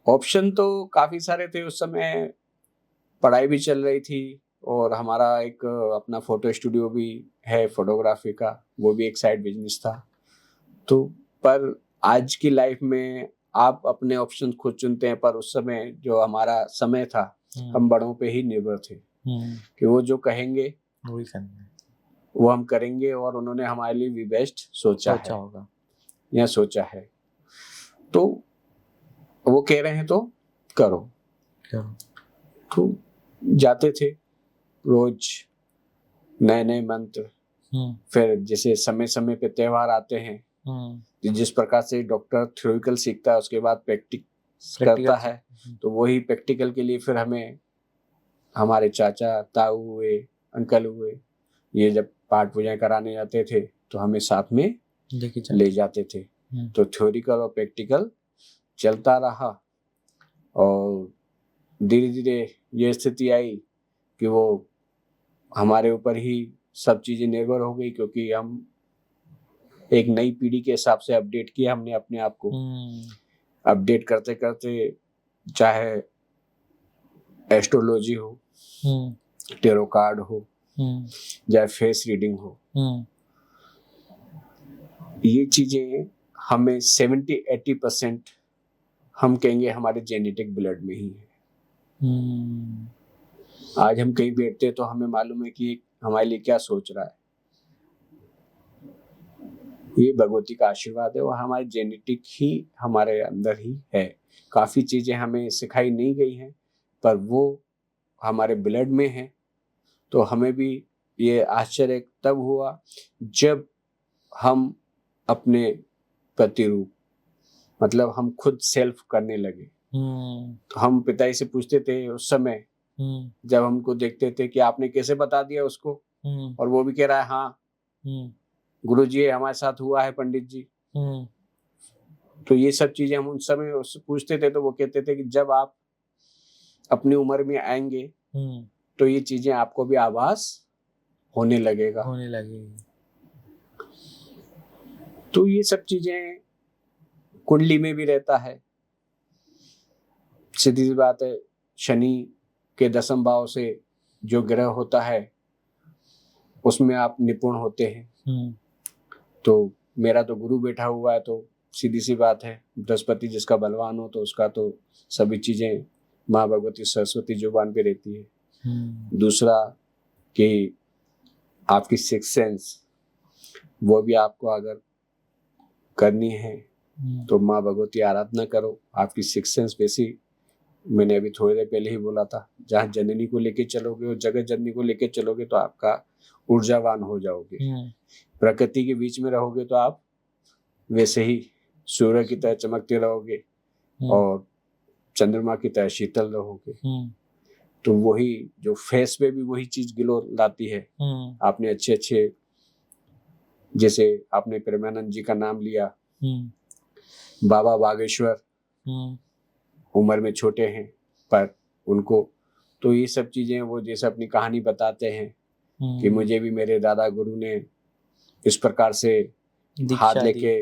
ऑप्शन तो काफी सारे थे उस समय, पढ़ाई भी चल रही थी और हमारा एक अपना फोटो स्टूडियो भी है फोटोग्राफी का, वो भी एक साइड बिजनेस था। तो पर आज की लाइफ में आप अपने ऑप्शन खुद चुनते हैं, पर उस समय जो हमारा समय था हम बड़ों पे ही निर्भर थे कि वो जो कहेंगे वही करना है, वो हम करेंगे और उन्होंने हमारे लिए भी बेस्ट सोचा होगा या सोचा है, तो वो कह रहे हैं तो करो। तो जाते थे रोज नए नए मंत्र, फिर जैसे समय समय पे त्योहार आते हैं, जिस प्रकार से डॉक्टर थ्योरिकल सीखता है उसके बाद प्रैक्टिस करता है, तो वही प्रैक्टिकल के लिए फिर हमें हमारे चाचा ताऊ हुए, अंकल हुए, ये जब पाठ पूजा कराने जाते थे तो हमें साथ में ले जाते थे। तो थ्योरिकल और प्रैक्टिकल चलता रहा और धीरे धीरे ये स्थिति आई कि वो हमारे ऊपर ही सब चीजें निर्भर हो गई, क्योंकि हम एक नई पीढ़ी के हिसाब से अपडेट किया हमने अपने आप को। अपडेट करते करते चाहे एस्ट्रोलॉजी हो, टेरो कार्ड हो, चाहे फेस रीडिंग हो, ये चीजें हमें 70-80% हम कहेंगे हमारे जेनेटिक ब्लड में ही है। आज हम कहीं बैठते हैं तो हमें मालूम है कि हमारे लिए क्या सोच रहा है। ये भगवती का आशीर्वाद है और हमारे जेनेटिक ही हमारे अंदर ही है। काफ़ी चीज़ें हमें सिखाई नहीं गई हैं पर वो हमारे ब्लड में है। तो हमें भी ये आश्चर्य तब हुआ जब हम अपने प्रतिरूप मतलब हम खुद सेल्फ करने लगे। तो हम पिताजी से पूछते थे उस समय जब हमको देखते थे कि आपने कैसे बता दिया उसको, और वो भी कह रहा है हाँ गुरुजी ये हमारे साथ हुआ है पंडित जी। तो ये सब चीजें हम उन समय उससे पूछते थे तो वो कहते थे कि जब आप अपनी उम्र में आएंगे तो ये चीजें आपको भी आभास होने लगेगा। तो ये सब चीजें कुंडली में भी रहता है। सीधी सी बात है, शनि के 10वें भाव से जो ग्रह होता है उसमें आप निपुण होते हैं। तो मेरा तो गुरु बैठा हुआ है तो सीधी सी बात है, बृहस्पति जिसका बलवान हो तो उसका तो सभी चीजें माँ भगवती सरस्वती जुबान पे रहती है। दूसरा कि आपकी सिक्स सेंस वो भी आपको अगर करनी है तो माँ भगवती आराधना करो। आपकी सिक्स सेंस वैसी, मैंने अभी थोड़ी देर पहले ही बोला था, जहाँ जननी को लेके चलोगे और जगत जननी को लेके चलोगे तो आपका ऊर्जावान हो जाओगे। प्रकृति के बीच में रहोगे तो आप वैसे ही सूर्य की तरह चमकते रहोगे और चंद्रमा की तरह शीतल रहोगे। तो वही जो फेस पे भी वही चीज ग्लो लाती है। आपने अच्छे अच्छे, जैसे आपने प्रेमानंद जी का नाम लिया, बाबा बागेश्वर उम्र में छोटे हैं पर उनको तो ये सब चीजें वो जैसे अपनी कहानी बताते हैं कि मुझे भी मेरे दादा गुरु ने इस प्रकार से हाथ लेके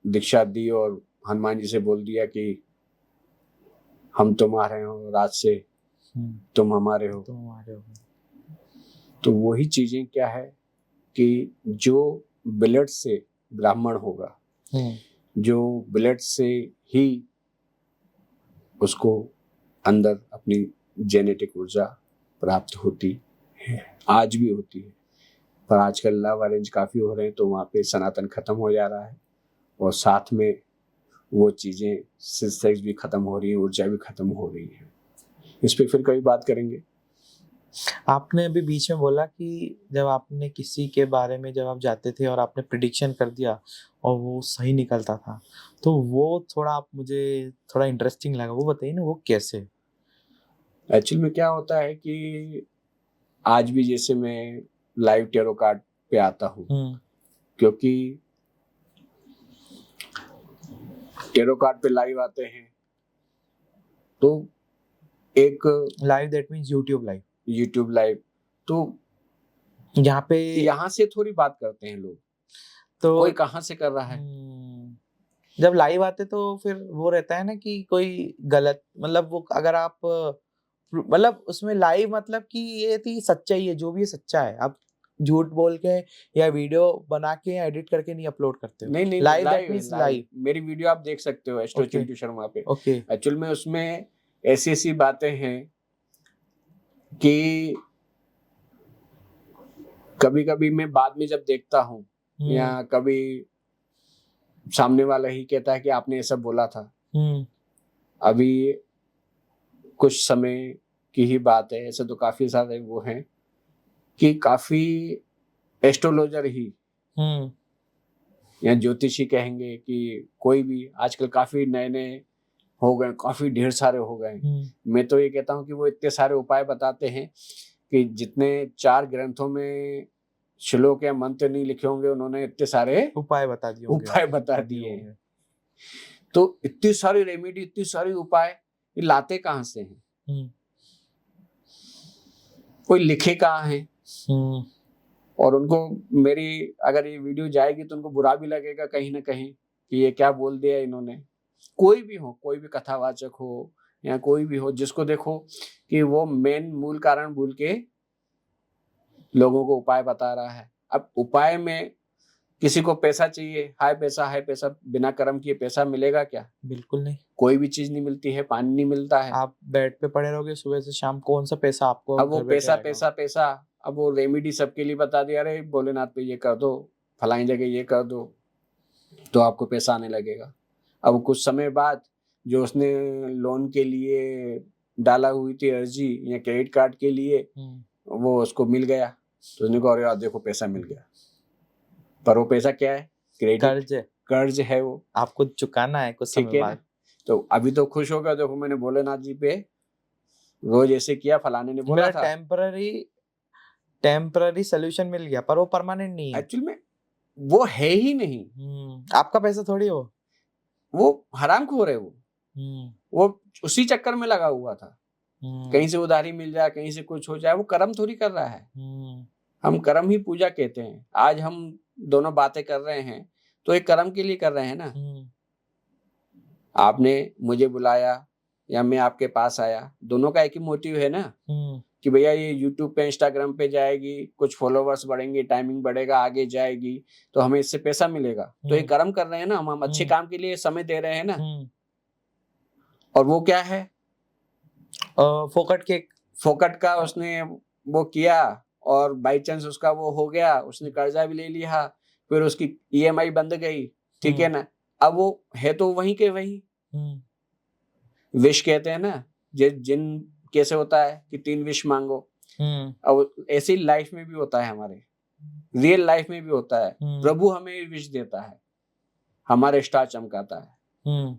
दीक्षा दी और हनुमान जी से बोल दिया कि हम तुम्हारे हो, रात से तुम हमारे हो। तो वही चीजें क्या है कि जो ब्लड से ब्राह्मण होगा, जो ब्लड से ही उसको अंदर अपनी जेनेटिक ऊर्जा प्राप्त होती है, आज भी होती है। पर आजकल लव अरेंज काफ़ी हो रहे हैं तो वहाँ पे सनातन खत्म हो जा रहा है और साथ में वो चीज़ें सेक्स भी खत्म हो रही है, ऊर्जा भी खत्म हो रही है। इस पे फिर कभी बात करेंगे। आपने अभी बीच में बोला कि जब आपने किसी के बारे में जब आप जाते थे और आपने प्रिडिक्शन कर दिया और वो सही निकलता था, तो वो थोड़ा आप मुझे थोड़ा इंटरेस्टिंग लगा, वो बताइए ना वो कैसे। एक्चुअली में क्या होता है कि आज भी जैसे मैं लाइव टेरो कार्ड पे आता हूँ क्योंकि टेरो कार्ड पे लाइव आते हैं तो एक live that means YouTube live तो यहाँ से थोड़ी बात करते हैं लोग, तो कोई कहाँ से कर रहा है। जब लाइव आते तो फिर वो रहता है ना कि कोई गलत, मतलब वो अगर आप मतलब उसमें लाइव मतलब कि ये थी सच्चाई है, जो भी है सच्चा है, आप झूठ बोल के या वीडियो बना के या एडिट करके नहीं अपलोड करते हो। नहीं लाइव दैट मींस लाइव। मेरी वीडियो आप देख सकते हो एस्ट्रो चिंटू शर्मा पे। एक्चुअल में उसमें ऐसी ऐसी बातें हैं कि कभी कभी मैं बाद में जब देखता हूँ या कभी सामने वाला ही कहता है कि आपने ये सब बोला था। अभी कुछ समय की ही बात है, ऐसे तो काफी सारे वो हैं कि काफी एस्ट्रोलॉजर ही या ज्योतिषी कहेंगे कि कोई भी आजकल काफी नए नए हो गए, काफी ढेर सारे हो गए। मैं तो ये कहता हूँ कि वो इतने सारे उपाय बताते हैं कि जितने 4 ग्रंथों में श्लोक या मंत्र नहीं लिखे होंगे उन्होंने इतने सारे उपाय बता दिए हैं। तो इतनी सारी रेमेडी, इतनी सारी उपाय ये लाते कहाँ से हैं? कोई लिखे कहाँ है? और उनको मेरी अगर ये वीडियो जाएगी तो उनको बुरा भी लगेगा कहीं ना कहीं कि ये क्या बोल दिया इन्होंने। कोई भी हो, कोई भी कथावाचक हो या कोई भी हो, जिसको देखो कि वो मेन मूल कारण भूल के लोगों को उपाय बता रहा है। अब उपाय में किसी को पैसा चाहिए, हाय पैसा, बिना कर्म किए पैसा मिलेगा क्या? बिल्कुल नहीं। कोई भी चीज नहीं मिलती है, पानी नहीं मिलता है। आप बेड पे पड़े रहोगे सुबह से शाम, कौन सा पैसा आपको अब वो घर बैठे पैसा आएगा? पैसा पैसा, अब वो रेमेडी सबके लिए बता दिया, अरे भोलेनाथ पे ये कर दो, फलानी जगह ये कर दो, तो आपको पैसा आने लगेगा। अब कुछ समय बाद जो उसने लोन के लिए डाला हुई थी अर्जी या क्रेडिट कार्ड के लिए, वो उसको मिल गया, तो उसने कहा अरे यार देखो पैसा मिल गया, पर वो पैसा क्या है? क्रेडिट, कर्ज है, कर्ज है वो, आपको चुकाना है कुछ ठीक समय है ना? बाद। तो अभी तो खुश हो गया, देखो मैंने भोलेनाथ जी पे रोज ऐसे किया, फलाने ने बोला मेरा था। टेम्पररी सोल्यूशन मिल गया, पर वो परमानेंट नहीं है। एक्चुअल में वो है ही नहीं, आपका पैसा थोड़ी हो। वो हरामखोर है वो उसी चक्कर में लगा हुआ था, कहीं से उधारी मिल जाए, कहीं से कुछ हो जाए, वो कर्म थोड़ी कर रहा है। हम कर्म ही पूजा कहते हैं। आज हम दोनों बातें कर रहे हैं तो एक कर्म के लिए कर रहे हैं ना। आपने मुझे बुलाया या मैं आपके पास आया, दोनों का एक ही मोटिव है ना, कि भैया ये YouTube पे इंस्टाग्राम पे जाएगी, कुछ फॉलोवर्स बढ़ेंगे, टाइमिंग बढ़ेगा, आगे जाएगी, तो हमें इससे पैसा मिलेगा। तो ये कर्म कर रहे हैं ना, हम अच्छे काम के लिए समय दे रहे हैं ना। और वो क्या है? फोकट का उसने वो किया, और बाई चांस उसका वो हो गया, उसने कर्जा भी ले लिया, फिर उसकी EMI बंद गई, ठीक है ना। अब वो है तो वहीं के वहीं। विश कहते हैं ना, जिन कैसे होता है कि 3 विश मांगो, अब ऐसी लाइफ में भी होता है, हमारे रियल लाइफ में भी होता है। प्रभु हमें विश देता है, हमारे स्टार चमकाता है,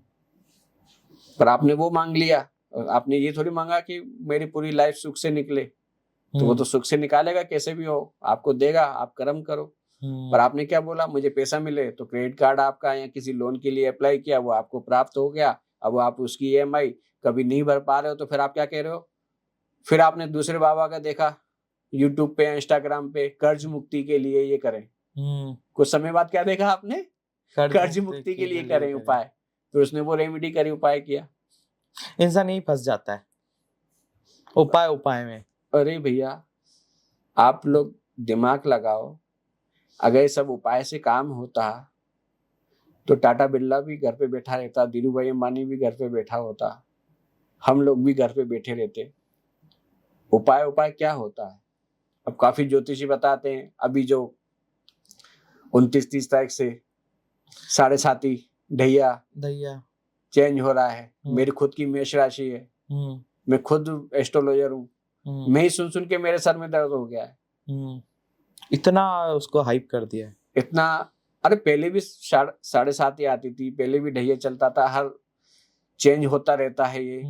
पर आपने वो मांग लिया, आपने ये थोड़ी मांगा कि मेरी पूरी लाइफ सुख से निकले। तो वो तो सुख से निकालेगा कैसे भी हो, आपको देगा, आप कर्म करो। पर आपने क्या बोला? मुझे पैसा मिले, तो क्रेडिट कार्ड आपका या किसी लोन के लिए अप्लाई किया, वो आपको प्राप्त हो गया, अब आप उसकी EMI कभी नहीं भर पा रहे हो, तो फिर आप क्या कह रहे हो? फिर आपने दूसरे बाबा का देखा YouTube पे, इंस्टाग्राम पे, कर्ज मुक्ति के लिए ये करें। कुछ समय बाद क्या देखा आपने? कर्ज मुक्ति के लिए करें उपाय। फिर उसने वो रेमेडी करी, उपाय किया। इंसान यही फंस जाता है उपाय में। अरे भैया, आप लोग दिमाग लगाओ, अगर ये सब उपाय से काम होता तो टाटा बिरला भी घर पे बैठा रहता, धीरू भाई अंबानी भी घर पे बैठा होता, हम लोग भी घर पे बैठे रहते। उपाय क्या होता है? अब काफी ज्योतिषी बताते हैं, अभी जो 29-30 तारीख से 7.5 ढैया चेंज हो रहा है। मेरी खुद की मेष राशि है, मैं खुद एस्ट्रोलॉजर हूँ, मैं ही सुन के मेरे सर में दर्द हो गया है। इतना उसको हाइप कर दिया है, इतना। अरे पहले भी 7.5 ही आती थी, पहले भी ढैया चलता था, हर चेंज होता रहता है, ये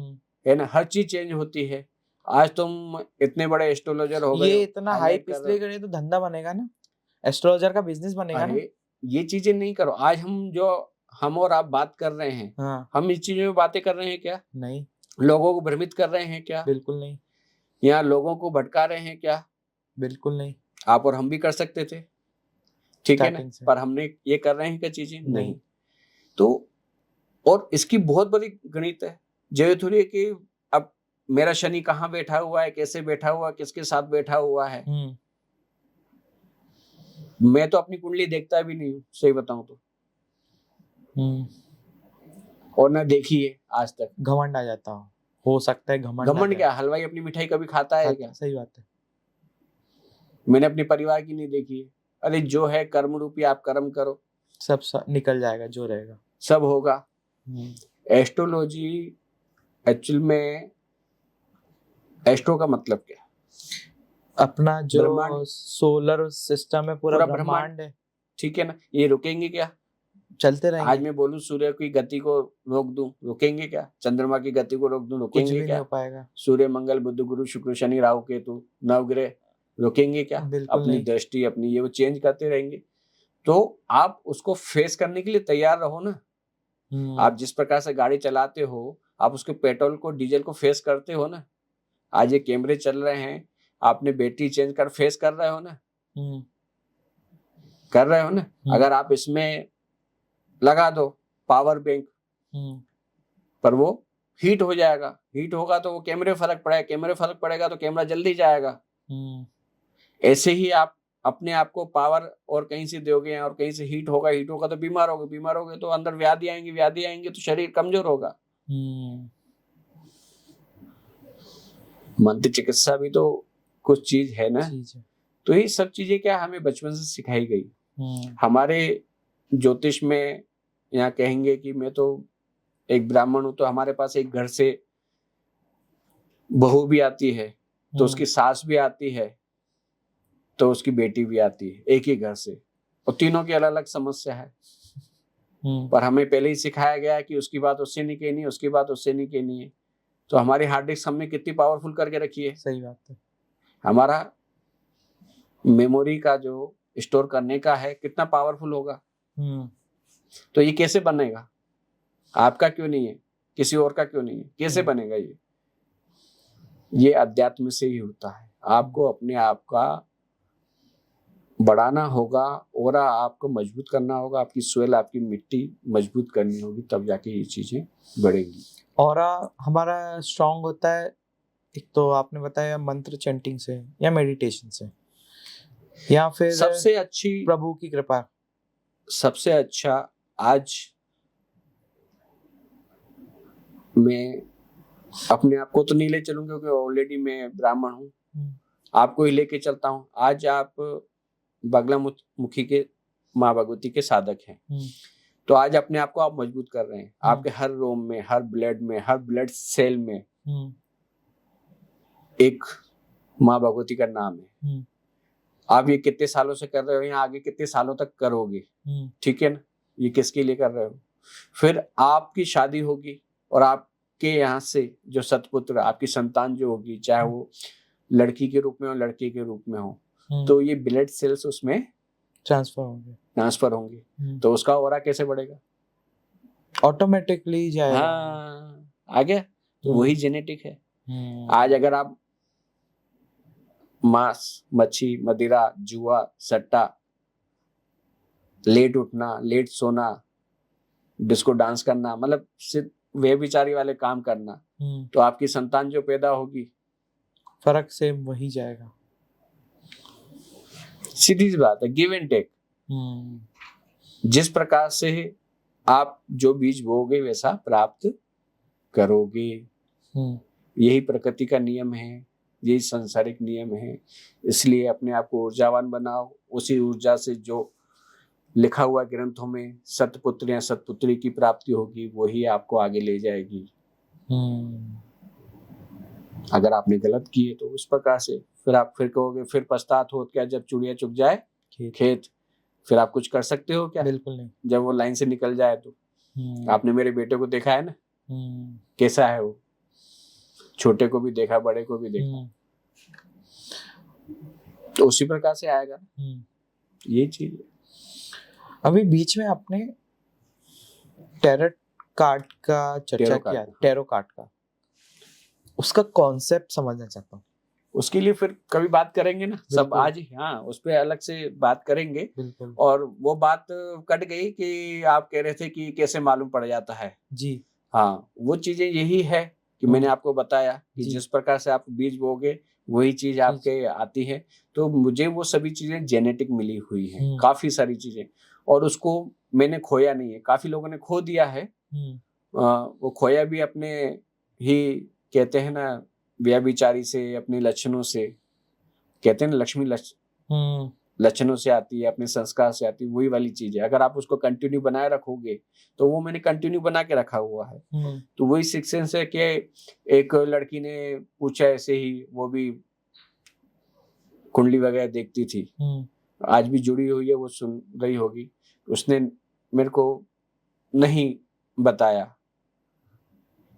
है ना, हर चीज चेंज होती है। आज तुम इतने बड़े एस्ट्रोलॉजर हो गए, ये इतना हाइप इसलिए करें तो धंधा बनेगा ना, एस्ट्रोलॉजर का बिजनेस बनेगा ना। ये चीजें नहीं करो। आज हम और आप बात कर रहे हैं, हाँ। हम इस चीजों में बातें कर रहे हैं क्या? नहीं। लोगों को भ्रमित कर रहे हैं क्या? बिल्कुल नहीं। या लोगों को भटका रहे हैं क्या? बिल्कुल नहीं। आप और हम भी कर सकते थे, ठीक है ना, पर हमने ये कर रहे हैं क्या चीजें? नहीं। तो और इसकी बहुत बड़ी गणित है। जय थोड़ी है कि अब मेरा शनि कहाँ बैठा हुआ है, कैसे बैठा हुआ है, किसके साथ बैठा हुआ है। मैं तो अपनी कुंडली देखता भी नहीं हूँ, सही बताऊं तो, और ना देखी है आज तक। घमंड आ जाता हो सकता है। घमंड क्या, हलवाई अपनी मिठाई कभी खाता है क्या? सही बात है। मैंने अपने परिवार की नहीं देखी है। अरे जो है कर्म रूपी, आप कर्म करो, सब निकल जाएगा, जो रहेगा सब होगा। एस्ट्रोलॉजी एक्चुअल में, एस्ट्रो का मतलब क्या? अपना जो सोलर सिस्टम है, पूरा ब्रह्मांड है, ठीक है ना। ये रुकेंगे क्या? चलते रहेंगे। आज मैं बोलूं सूर्य की गति को रोक दूं, रुकेंगे क्या? चंद्रमा की गति को रोक दूं, रुकेंगे कुछ भी क्या? नहीं हो पाएगा। सूर्य, मंगल, बुध, गुरु, शुक्र, शनि, राहु, केतु, नवग्रह रुकेंगे क्या? अपनी दृष्टि अपनी ये वो चेंज करते रहेंगे। तो आप उसको फेस करने के लिए तैयार रहो ना। आप जिस प्रकार से गाड़ी चलाते हो, आप उसके पेट्रोल को, डीजल को फेस करते हो ना। आज ये कैमरे चल रहे हैं, आपने बैटरी चेंज कर फेस कर रहे हो ना, कर रहे हो ना। अगर आप इसमें लगा दो पावर बैंक, पर वो हीट हो जाएगा, हीट होगा तो वो कैमरे फर्क पड़ेगा, कैमरे फर्क पड़ेगा तो कैमरा जल्दी जाएगा। ऐसे ही आप अपने आप को पावर और कहीं से दोगे और कहीं से हीट होगा तो बीमार होगे तो अंदर व्याधि आएंगी तो शरीर कमजोर होगा। मंत्र चिकित्सा भी तो कुछ चीज है ना। तो ये सब चीजें क्या हमें बचपन से सिखाई गई। हमारे ज्योतिष में यहाँ कहेंगे कि मैं तो एक ब्राह्मण हूं, तो हमारे पास एक घर से बहू भी आती है, तो उसकी सास भी आती है, तो उसकी बेटी भी आती है, एक ही घर से, और तीनों की अलग अलग समस्या है। पर हमें पहले ही सिखाया गया है कि उसकी बात उससे नहीं कहनी, उसकी बात उससे नहीं कहनी है। तो हमारी हार्ड डिस्क हमने कितनी पावरफुल करके रखी है। सही बात है। हमारा मेमोरी का जो स्टोर करने का है कितना पावरफुल होगा। तो ये कैसे बनेगा? आपका क्यों नहीं है, किसी और का क्यों नहीं है, कैसे बनेगा? ये अध्यात्म से ही होता है। आपको अपने आप का बढ़ाना होगा, और आपको मजबूत करना होगा, आपकी सोल, आपकी मिट्टी मजबूत करनी होगी, तब जाके ये चीजें बढ़ेंगी। और हमारा स्ट्रांग होता है, एक तो आपने बताया मंत्र चैंटिंग से या मेडिटेशन से, या फिर सबसे अच्छी प्रभु की कृपा। सबसे अच्छा, आज मैं अपने आप को तो नहीं ले चलूंगा क्योंकि ऑलरेडी मैं ब्राह्मण हूँ, आपको ही लेके चलता हूँ। आज आप बगलामुखी के माँ भगवती के साधक हैं, तो आज अपने आप को आप मजबूत कर रहे हैं। आपके हर रोम में, हर ब्लड में, हर ब्लड सेल में एक माँ भगवती का नाम है। आप ये कितने सालों से कर रहे हो, या आगे कितने सालों तक करोगे, ठीक है ना? ये किसके लिए कर रहे हो? फिर आपकी शादी होगी और आपके यहाँ से जो सतपुत्र, आपकी संतान जो होगी, चाहे वो लड़की के रूप में हो, लड़के के रूप में हो, तो ये ब्लड सेल्स उसमें ट्रांसफर होंगे। तो उसका ऑरा कैसे बढ़ेगा? ऑटोमेटिकली जाएगा। हाँ, आ गया। तो वही जेनेटिक है। आज अगर आप मांस, मच्छी, मदिरा, जुआ, सट्टा, लेट उठना, लेट सोना, डिस्को डांस करना, मतलब सिर्फ व्यभिचारी वाले काम करना, तो आपकी संतान जो पैदा होगी, फर्क से वही जाएगा। सीधी सी बात है, गिव एंड टेक। जिस प्रकार से आप जो बीज बोओगे वैसा प्राप्त करोगे। यही प्रकृति का नियम है, यही सांसारिक नियम है। इसलिए अपने आप को ऊर्जावान बनाओ। उसी ऊर्जा से जो लिखा हुआ ग्रंथों में सतपुत्र या सतपुत्री की प्राप्ति होगी, वही आपको आगे ले जाएगी। अगर आपने गलत किए तो उस प्रकार से फिर आप फिर कहोगे, फिर पछतात हो क्या जब चिड़िया चुग जाए खेत। फिर आप कुछ कर सकते हो क्या? बिल्कुल नहीं। जब वो लाइन से निकल जाए तो आपने मेरे बेटे को देखा है ना, कैसा है वो। छोटे को भी देखा, बड़े को भी देखा, तो उसी प्रकार से आएगा। ये चीज है। अभी बीच में आपने टैरो कार्ड का चर्चा किया, टैरो कार्ड का, उसका कॉन्सेप्ट समझना चाहता हूँ। उसके लिए फिर कभी बात करेंगे ना, सब आज ही। हाँ, उस पे अलग से बात करेंगे। और वो बात कट गई कि आप कह रहे थे कि कैसे मालूम पड़ जाता है जी। हाँ, वो चीजें यही है कि मैंने आपको बताया कि जिस प्रकार से आप बीज बोगे वही चीज आपके आती है। तो मुझे वो सभी चीजें जेनेटिक मिली हुई है, काफी सारी चीजें, और उसको मैंने खोया नहीं है। काफी लोगों ने खो दिया है। वो खोया भी अपने ही, कहते हैं ना, व्यभिचारी से, अपने लक्षणों से, कहते हैं ना, लक्ष्मी लक्षणों से आती है, अपने संस्कार से आती है। वही वाली चीज है। अगर आप उसको कंटिन्यू बनाए रखोगे, तो वो मैंने कंटिन्यू बना के रखा हुआ है। तो वही सिक्सेंस है कि एक लड़की ने पूछा ऐसे ही, वो भी कुंडली वगैरह देखती थी, आज भी जुड़ी हुई है, वो सुन रही होगी। उसने मेरे को नहीं बताया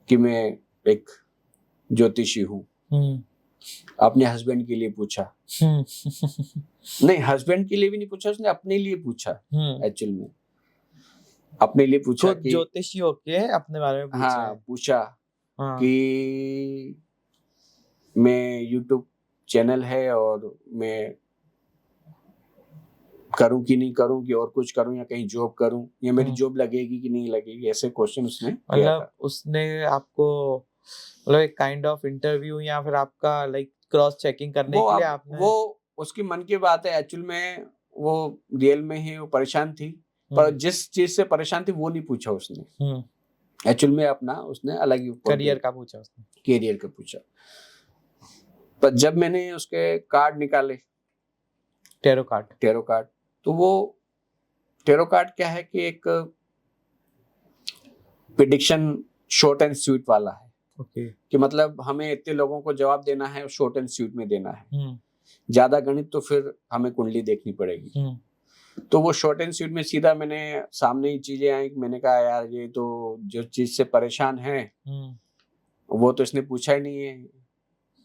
कि मैं एक ज्योतिषी हूँ। अपने हस्बैंड के लिए पूछा। नहीं, हस्बैंड के लिए भी नहीं पूछा, उसने अपने लिए पूछा। एक्चुअल में अपने लिए पूछा कि ज्योतिषी होके अपने बारे में पूछा। हाँ, पूछा कि मैं यूट्यूब चैनल है और मैं करूं कि नहीं करूं, कि और कुछ करूं, या कहीं जॉब करूं, या मेरी जॉब लगेगी कि नहीं लगेगी, ऐसे क्वेश्चन उसने किया था। उसने आपको मतलब एक काइंड ऑफ इंटरव्यू या फिर आपका लाइक क्रॉस चेकिंग करने के लिए आपने वो उसकी मन की बात है, एक्चुअल में वो रियल में ही वो परेशान थी, पर जिस चीज से परेशान थी वो नहीं पूछा उसने, एक्चुअल में अपना उसने अलग ही करियर का पूछा उसने। कैरियर का पूछा। पर जब मैंने उसके कार्ड निकाले, टेरो कार्ड, तो वो टेरो कार्ड क्या है कि एक प्रिडिक्शन शॉर्ट एंड स्वीट वाला है। ओके। कि मतलब हमें इतने लोगों को जवाब देना है, शॉर्ट एंड स्वीट में देना है। ज्यादा गणित तो फिर हमें कुंडली देखनी पड़ेगी। तो वो शॉर्ट एंड स्वीट में सीधा मैंने सामने ही चीजें आई, मैंने कहा यार ये तो जो चीज से परेशान है वो तो इसने पूछा ही नहीं है,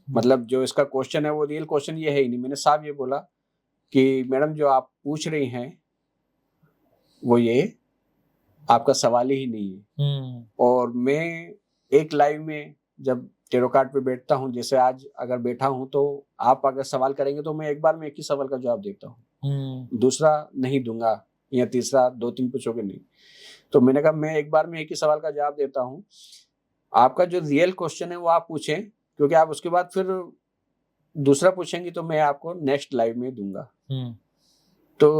मतलब जो इसका क्वेश्चन है वो रियल क्वेश्चन ये है ही नहीं। मैंने साफ ये बोला कि मैडम जो आप पूछ रही हैं वो ये आपका सवाल ही नहीं है। और मैं एक लाइव में जब टेरो कार्ड पे बैठता हूँ, जैसे आज अगर बैठा हूँ, तो आप अगर सवाल करेंगे तो मैं एक बार में एक ही सवाल का जवाब देता हूँ, दूसरा नहीं दूंगा, या तीसरा 2-3 पूछोगे नहीं। तो मैंने कहा मैं एक बार में एक ही सवाल का जवाब देता हूँ, आपका जो रियल क्वेश्चन है वो आप पूछें, क्योंकि आप उसके बाद फिर दूसरा पूछेंगे तो मैं आपको नेक्स्ट लाइव में दूंगा। तो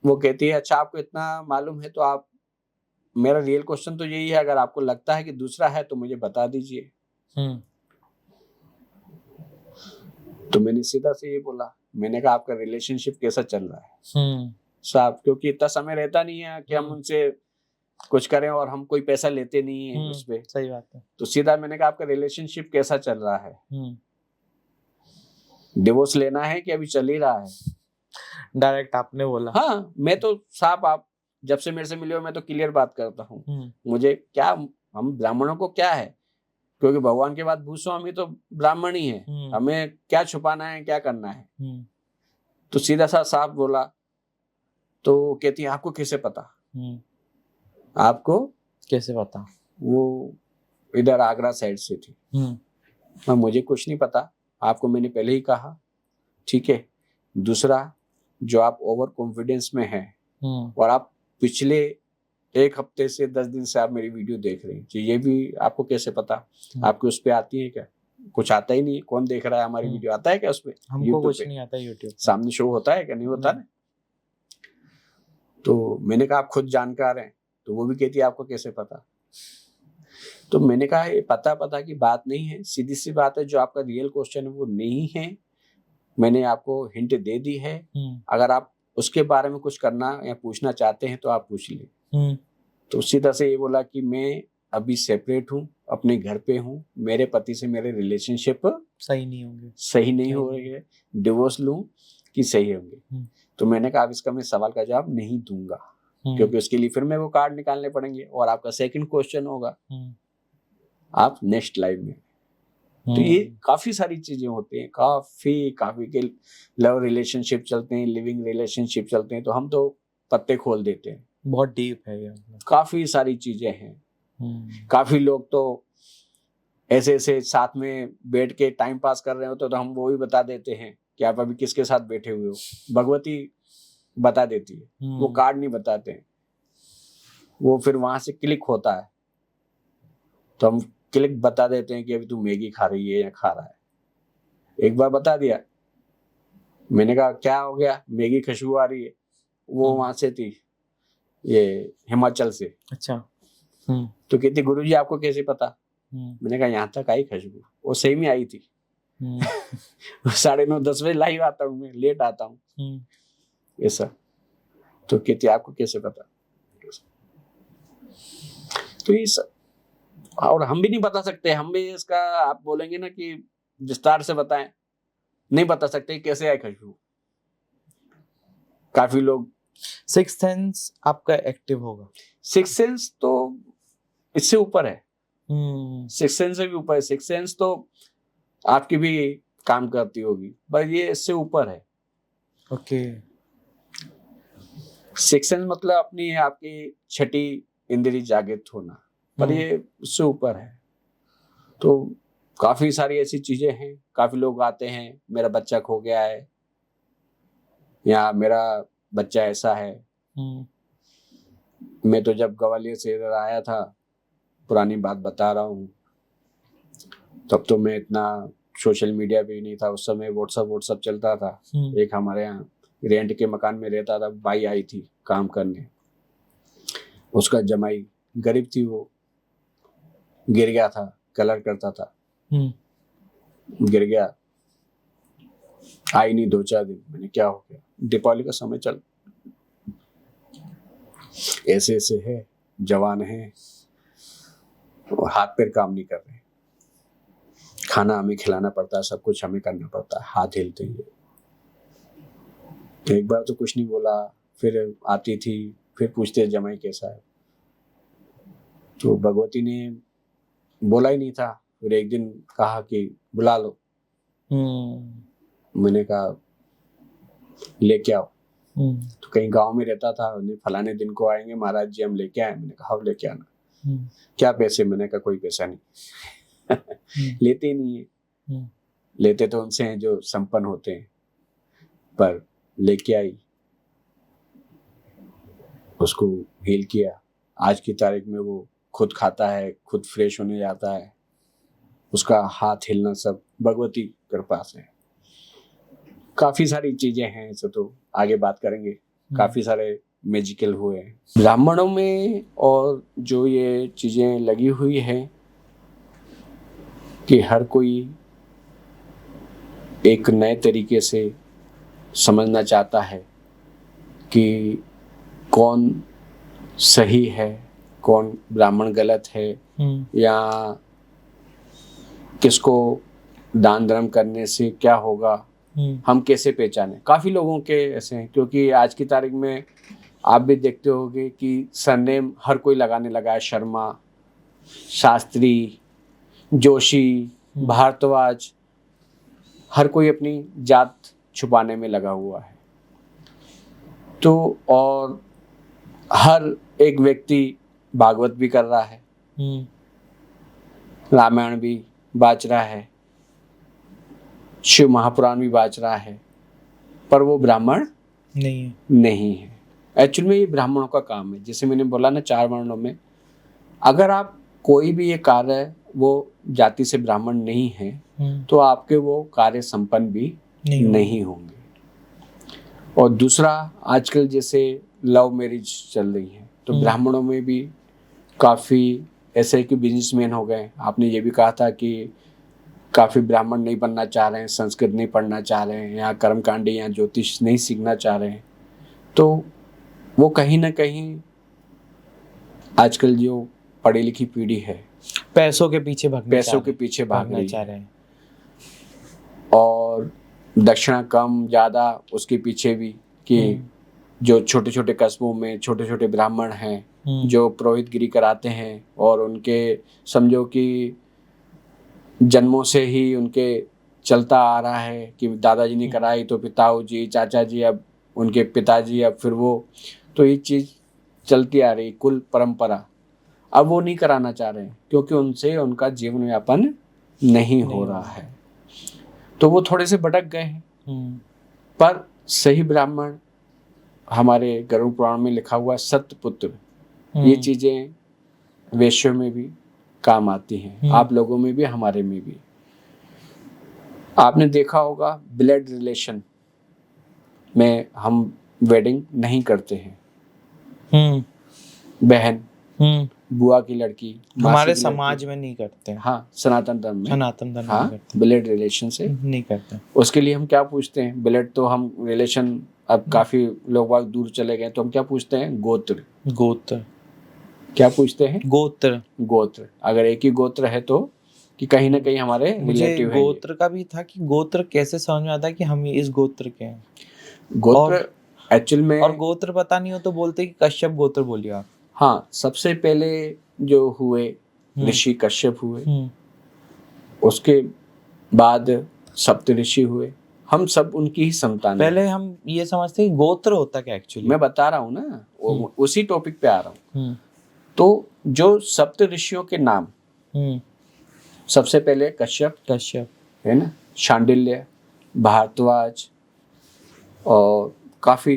वो कहती है अच्छा आपको इतना मालूम है तो आप, मेरा रियल क्वेश्चन तो यही है, अगर आपको लगता है कि दूसरा है तो मुझे बता दीजिए। तो मैंने सीधा से ये बोला, मैंने कहा आपका रिलेशनशिप कैसा चल रहा है साहब, क्योंकि इतना समय रहता नहीं है कि हम उनसे कुछ करें और हम कोई पैसा लेते नहीं है उस पे। सही बात है। तो सीधा मैंने कहा आपका रिलेशनशिप कैसा चल रहा है, डिवोर्स लेना है कि अभी चल ही रहा है। डायरेक्ट आपने बोला? हाँ, मैं तो साहब, आप जब से मेरे से मिले हो मैं तो क्लियर बात करता हूँ। मुझे क्या, हम ब्राह्मणों को क्या है, क्योंकि भगवान के बाद भूस्वामी तो ब्राह्मण ही है, हमें क्या छुपाना है क्या करना है। तो सीधा सा साफ बोला। तो कहती है आपको कैसे पता? आपको कैसे पता? वो इधर आगरा साइड से थी। हाँ, मुझे कुछ नहीं पता, आपको मैंने पहले ही कहा, ठीक है। दूसरा, जो आप ओवर कॉन्फिडेंस में हैं और आप पिछले 1 हफ्ते से 10 दिन से आप मेरी वीडियो देख रहे हैं, तो ये भी आपको कैसे पता? आपके उस पे आती है क्या? कुछ आता ही नहीं, कौन देख रहा है हमारी वीडियो? आता है क्या उस पे? हमको कुछ नहीं आता यूट्यूब सामने शो होता है क्या? नहीं होता ना। तो मैंने कहा आप खुद जानकार हैं, तो वो भी कहती है आपको कैसे पता? तो मैंने कहा ये पता की बात नहीं है, सीधी सी बात है, जो आपका रियल क्वेश्चन है वो नहीं है, मैंने आपको हिंट दे दी है। अगर आप उसके बारे में कुछ करना या पूछना चाहते हैं तो आप पूछ लें। तो सीधा से ये बोला कि मैं अभी सेपरेट हूँ, अपने घर पे हूँ, मेरे पति से मेरे रिलेशनशिप सही नहीं हो रही है, डिवोर्स लूं कि सही होंगे। तो मैंने कहा अब इसका मैं सवाल का जवाब नहीं दूंगा, क्योंकि उसके लिए फिर मेरे को कार्ड निकालने पड़ेंगे और आपका सेकंड क्वेश्चन होगा आप नेक्स्ट लाइव में। तो ये काफी सारी चीजें होती हैं, काफी के लव रिलेशनशिप चलते हैं, लिविंग रिलेशनशिप चलते हैं, तो हम तो पत्ते खोल देते हैं। बहुत डीप है ये, काफी सारी चीजें हैं। काफी लोग तो ऐसे साथ में बैठ के टाइम पास कर रहे होते तो हम वो भी बता देते हैं कि आप अभी किसके साथ बैठे हुए हो, भगवती बता देती है, वो कार्ड नहीं बताते हैं, वो फिर वहां से क्लिक होता है तो हम क्लिक बता देते हैं कि अभी तू मैगी खा रही है या खा रहा है। एक बार बता दिया, मैंने कहा क्या हो गया, मैगी खुशबू आ रही है, वो वहां से थी, ये हिमाचल से। अच्छा। तो कहती गुरुजी आपको कैसे पता? मैंने कहा यहाँ तक आई खुशबू, वो सही में आई थी। 9:30-10 बजे लाइव आता हूँ मैं, लेट आता हूँ ऐसा। तो कहती आपको कैसे पता? तो ये सब, और हम भी नहीं बता सकते, हम भी इसका आप बोलेंगे ना कि विस्तार से बताएं, नहीं बता सकते कैसे आई खुशबू। काफी लोग, सिक्स्थ सेंस आपका एक्टिव होगा। सिक्स्थ सेंस तो इससे ऊपर है, सिक्स्थ सेंस से भी ऊपर है। सिक्स्थ सेंस तो आपकी भी काम करती होगी, पर ये इससे ऊपर है। ओके। सिक्स्थ सेंस मतलब अपनी आपकी छठी इंद्री जागृत होना, पर ये उससे ऊपर है। तो काफी सारी ऐसी चीजें हैं। काफी लोग आते हैं मेरा बच्चा खो गया है या मेरा बच्चा ऐसा है। मैं तो जब ग्वालियर से इधर आया था, पुरानी बात बता रहा हूँ, तब तो मैं इतना सोशल मीडिया भी नहीं था उस समय, व्हाट्सअप चलता था। एक हमारे यहाँ रेंट के मकान में रहता था, बाई आई थी काम करने, उसका जमाई गरीब थी, वो गिर गया था, कलर करता था, गिर गया, आई नहीं 2-4 दिन। मैंने क्या हो गया, दीपावली का समय चल, ऐसे ऐसे है, जवान है, हाथ पैर काम नहीं कर रहे, खाना हमें खिलाना पड़ता है, सब कुछ हमें करना पड़ता है, हाथ हिलते ही। एक बार तो कुछ नहीं बोला, फिर आती थी, फिर पूछते जमाई कैसा है, तो भगवती ने बोला ही नहीं था। फिर एक दिन कहा कि बुला लो। मैंने कहा लेके आओ। तो कहीं गांव में रहता था, फलाने दिन को आएंगे महाराज जी, हम लेके आए। मैंने कहा लेके आना। क्या पैसे? मैंने कहा कोई पैसा नहीं। लेते ही नहीं है। लेते तो उनसे हैं जो संपन्न होते हैं, पर लेके आई, उसको हील किया। आज की तारीख में वो खुद खाता है, खुद फ्रेश होने जाता है, उसका हाथ हिलना सब भगवती कृपा से। काफी सारी चीजें हैं, ऐसे तो आगे बात करेंगे, काफी सारे मैजिकल हुए हैं ब्राह्मणों में। और जो ये चीजें लगी हुई है कि हर कोई एक नए तरीके से समझना चाहता है कि कौन सही है, कौन ब्राह्मण गलत है, या किसको दान धर्म करने से क्या होगा, हम कैसे पहचाने। काफी लोगों के ऐसे हैं, क्योंकि आज की तारीख में आप भी देखते होंगे कि सरनेम हर कोई लगाने लगा है, शर्मा, शास्त्री, जोशी, भारद्वाज, हर कोई अपनी जात छुपाने में लगा हुआ है। तो और हर एक व्यक्ति भागवत भी कर रहा है, रामायण भी बाच रहा है, शिव महापुराण भी बाच रहा है, पर वो ब्राह्मण नहीं है। एक्चुअल में ये ब्राह्मणों का काम है। जैसे मैंने बोला ना, 4 वर्णों में अगर आप कोई भी ये कार्य वो जाति से ब्राह्मण नहीं है, तो आपके वो कार्य संपन्न भी नहीं होंगे। और दूसरा, आजकल जैसे लव मैरिज चल रही है, तो ब्राह्मणों में भी काफ़ी ऐसे कि बिजनेसमैन हो गए। आपने ये भी कहा था कि काफ़ी ब्राह्मण नहीं बनना चाह रहे हैं, संस्कृत नहीं पढ़ना चाह रहे हैं, या कर्मकांडी या ज्योतिष नहीं सीखना चाह रहे हैं। तो वो कहीं ना कहीं आजकल जो पढ़ी लिखी पीढ़ी है, पैसों के पीछे भागना चाह रहे हैं, और दक्षिणा कम ज़्यादा उसके पीछे भी, कि जो छोटे छोटे कस्बों में छोटे छोटे ब्राह्मण हैं जो पुरोहितगिरी कराते हैं, और उनके समझो कि जन्मों से ही उनके चलता आ रहा है कि दादाजी ने कराई तो पिताजी, चाचा जी, अब उनके पिताजी, अब फिर वो, तो ये चीज़ चलती आ रही, कुल परंपरा। अब वो नहीं कराना चाह रहे हैं क्योंकि उनसे उनका जीवन यापन नहीं हो रहा है, तो वो थोड़े से भटक गए हैं। पर सही ब्राह्मण, हमारे गरुड़ पुराण में लिखा हुआ सत्यपुत्र, ये चीजें वैश्यों में भी काम आती हैं, आप लोगों में भी, हमारे में भी। आपने देखा होगा ब्लड रिलेशन में हम वेडिंग नहीं करते हैं। बहन, बुआ की लड़की, हमारे समाज में नहीं करते हैं। हाँ, सनातन धर्म में हाँ, ब्लड रिलेशन से नहीं करते। उसके लिए हम क्या पूछते हैं? ब्लड तो हम रिलेशन, अब काफी लोग बाग दूर चले गए, तो हम क्या पूछते हैं? गोत्र। क्या पूछते हैं? गोत्र। अगर एक ही गोत्र है तो कि कहीं ना कहीं हमारे रिलेटिव है। गोत्र का भी था कि गोत्र कैसे समझ में आता है कि हम इस गोत्र के हैं। गोत्र एक्चुअल में, और गोत्र पता नहीं हो तो बोलते कि कश्यप गोत्र बोलिए आप। हाँ, सबसे पहले जो हुए ऋषि कश्यप हुए, उसके बाद सप्त ऋषि हुए, हम सब उनकी ही संतान। पहले हम ये समझते हैं गोत्र होता क्या एक्चुअली, मैं बता रहा हूँ ना, उसी टॉपिक पे आ रहा हूँ। तो जो सप्त ऋषियों के नाम, सबसे पहले कश्यप है ना, शांडिल्य, भारद्वाज, और काफी,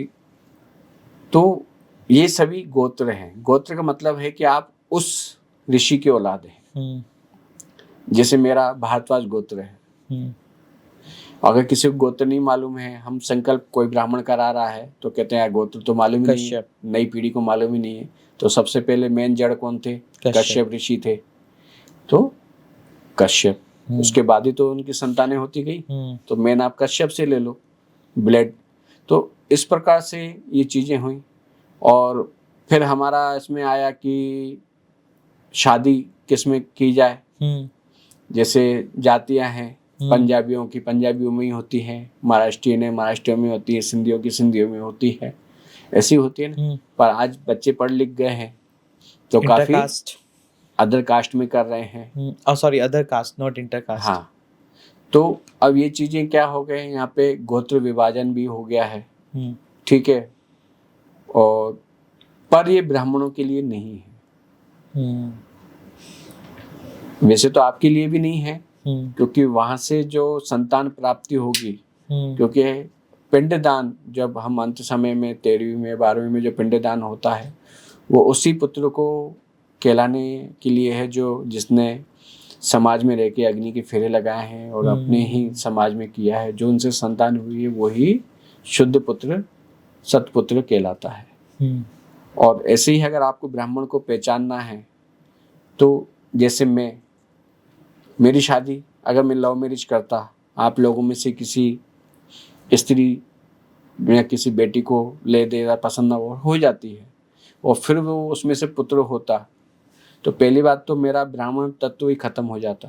तो ये सभी गोत्र हैं। गोत्र का मतलब है कि आप उस ऋषि के औलाद हैं। जैसे मेरा भारद्वाज गोत्र है, अगर किसी को गोत्र नहीं मालूम है, हम संकल्प कोई ब्राह्मण करा रहा है तो कहते हैं यार गोत्र तो मालूम ही नहीं है, नई पीढ़ी को मालूम ही नहीं है। तो सबसे पहले मेन जड़ कौन थे? कश्यप ऋषि थे। तो कश्यप, उसके बाद ही तो उनकी संतानें होती गई। तो मेन आप कश्यप से ले लो ब्लड। तो इस प्रकार से ये चीजें हुई। और फिर हमारा इसमें आया कि शादी किसमें की जाए। जैसे जातियां हैं, पंजाबियों की पंजाबियों में ही होती है, महाराष्ट्रियों ने महाराष्ट्रियों में होती है, सिंधियों की सिंधियों में होती है, ऐसी होती है ना। पर आज बच्चे पढ़ लिख गए हैं तो काफी अदर कास्ट में कर रहे हैं। Sorry, other caste, not inter caste. हाँ, तो अब ये चीजें क्या हो गए, यहाँ पे गोत्र विभाजन भी हो गया है। ठीक है। और पर ये ब्राह्मणों के लिए नहीं है। वैसे तो आपके लिए भी नहीं है, क्योंकि वहां से जो संतान प्राप्ति होगी, क्योंकि पिंडदान जब हम अंत समय में 13वीं में 12वीं में जो पिंडदान होता है वो उसी पुत्र को कहलाने के लिए है जो जिसने समाज में रह के अग्नि के फेरे लगाए हैं और अपने ही समाज में किया है। जो उनसे संतान हुई है वही शुद्ध पुत्र सतपुत्र कहलाता है। और ऐसे ही अगर आपको ब्राह्मण को पहचानना है तो जैसे मेरी शादी अगर मैं लव मैरिज करता, आप लोगों में से किसी स्त्री या किसी बेटी को ले देना पसंद ना हो जाती है और फिर वो उसमें से पुत्र होता, तो पहली बात तो मेरा ब्राह्मण तत्व ही खत्म हो जाता।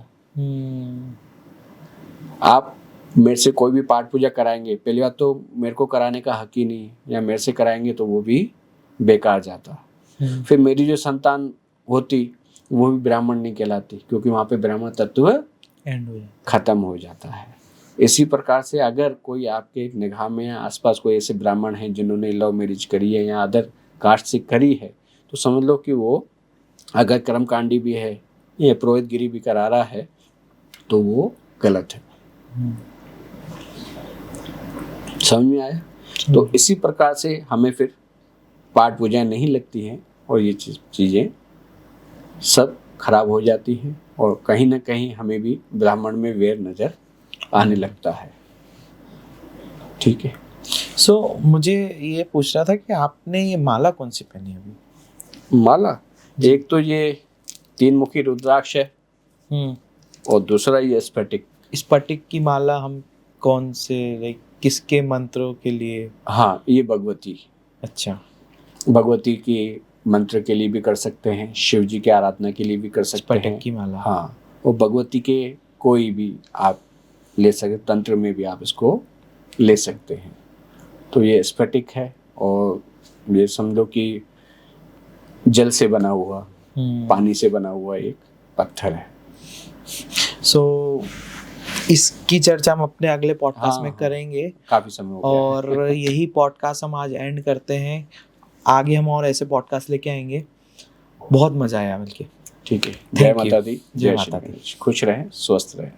आप मेरे से कोई भी पाठ पूजा कराएंगे, पहली बात तो मेरे को कराने का हक ही नहीं, या मेरे से कराएंगे तो वो भी बेकार जाता। फिर मेरी जो संतान होती वो भी ब्राह्मण नहीं कहलाती, क्योंकि वहाँ पे ब्राह्मण तत्व खत्म हो जाता है। इसी प्रकार से अगर कोई आपके निगाह में आसपास कोई ऐसे ब्राह्मण हैं जिन्होंने लव मैरिज करी है या अदर कास्ट से करी है, तो समझ लो कि वो अगर कर्मकांडी भी है या पुरोहितगिरी भी करा रहा है तो वो गलत है। समझ में आया? तो इसी प्रकार से हमें फिर पाठ पूजा नहीं लगती हैं और ये चीज़ें सब खराब हो जाती हैं और कहीं ना कहीं हमें भी ब्राह्मण में वैर नजर आने लगता है। ठीक है। सो मुझे ये पूछना था कि आपने ये माला कौन सी पहनी अभी? माला एक तो ये 3 मुखी रुद्राक्ष है और दूसरा ये स्फटिक। स्फटिक की माला हम कौन से किसके मंत्रों के लिए? हाँ, ये भगवती। अच्छा, भगवती की मंत्र के लिए भी कर सकते हैं, शिव जी की आराधना के लिए भी कर सकते हैं। स्फटिक की माला। हाँ, और भगवती के कोई भी आप ले सकते, तंत्र में भी आप इसको ले सकते हैं। तो ये स्फटिक है और ये समझो कि जल से बना हुआ, पानी से बना हुआ एक पत्थर है। सो इसकी चर्चा हम अपने अगले पॉडकास्ट में करेंगे। काफी समय हो गया और यही पॉडकास्ट हम आज एंड करते हैं। आगे हम और ऐसे पॉडकास्ट लेके आएंगे। बहुत मजा आया मिलके। ठीक है। जय माता दी। जय माता दी। खुश रहें, स्वस्थ रहें।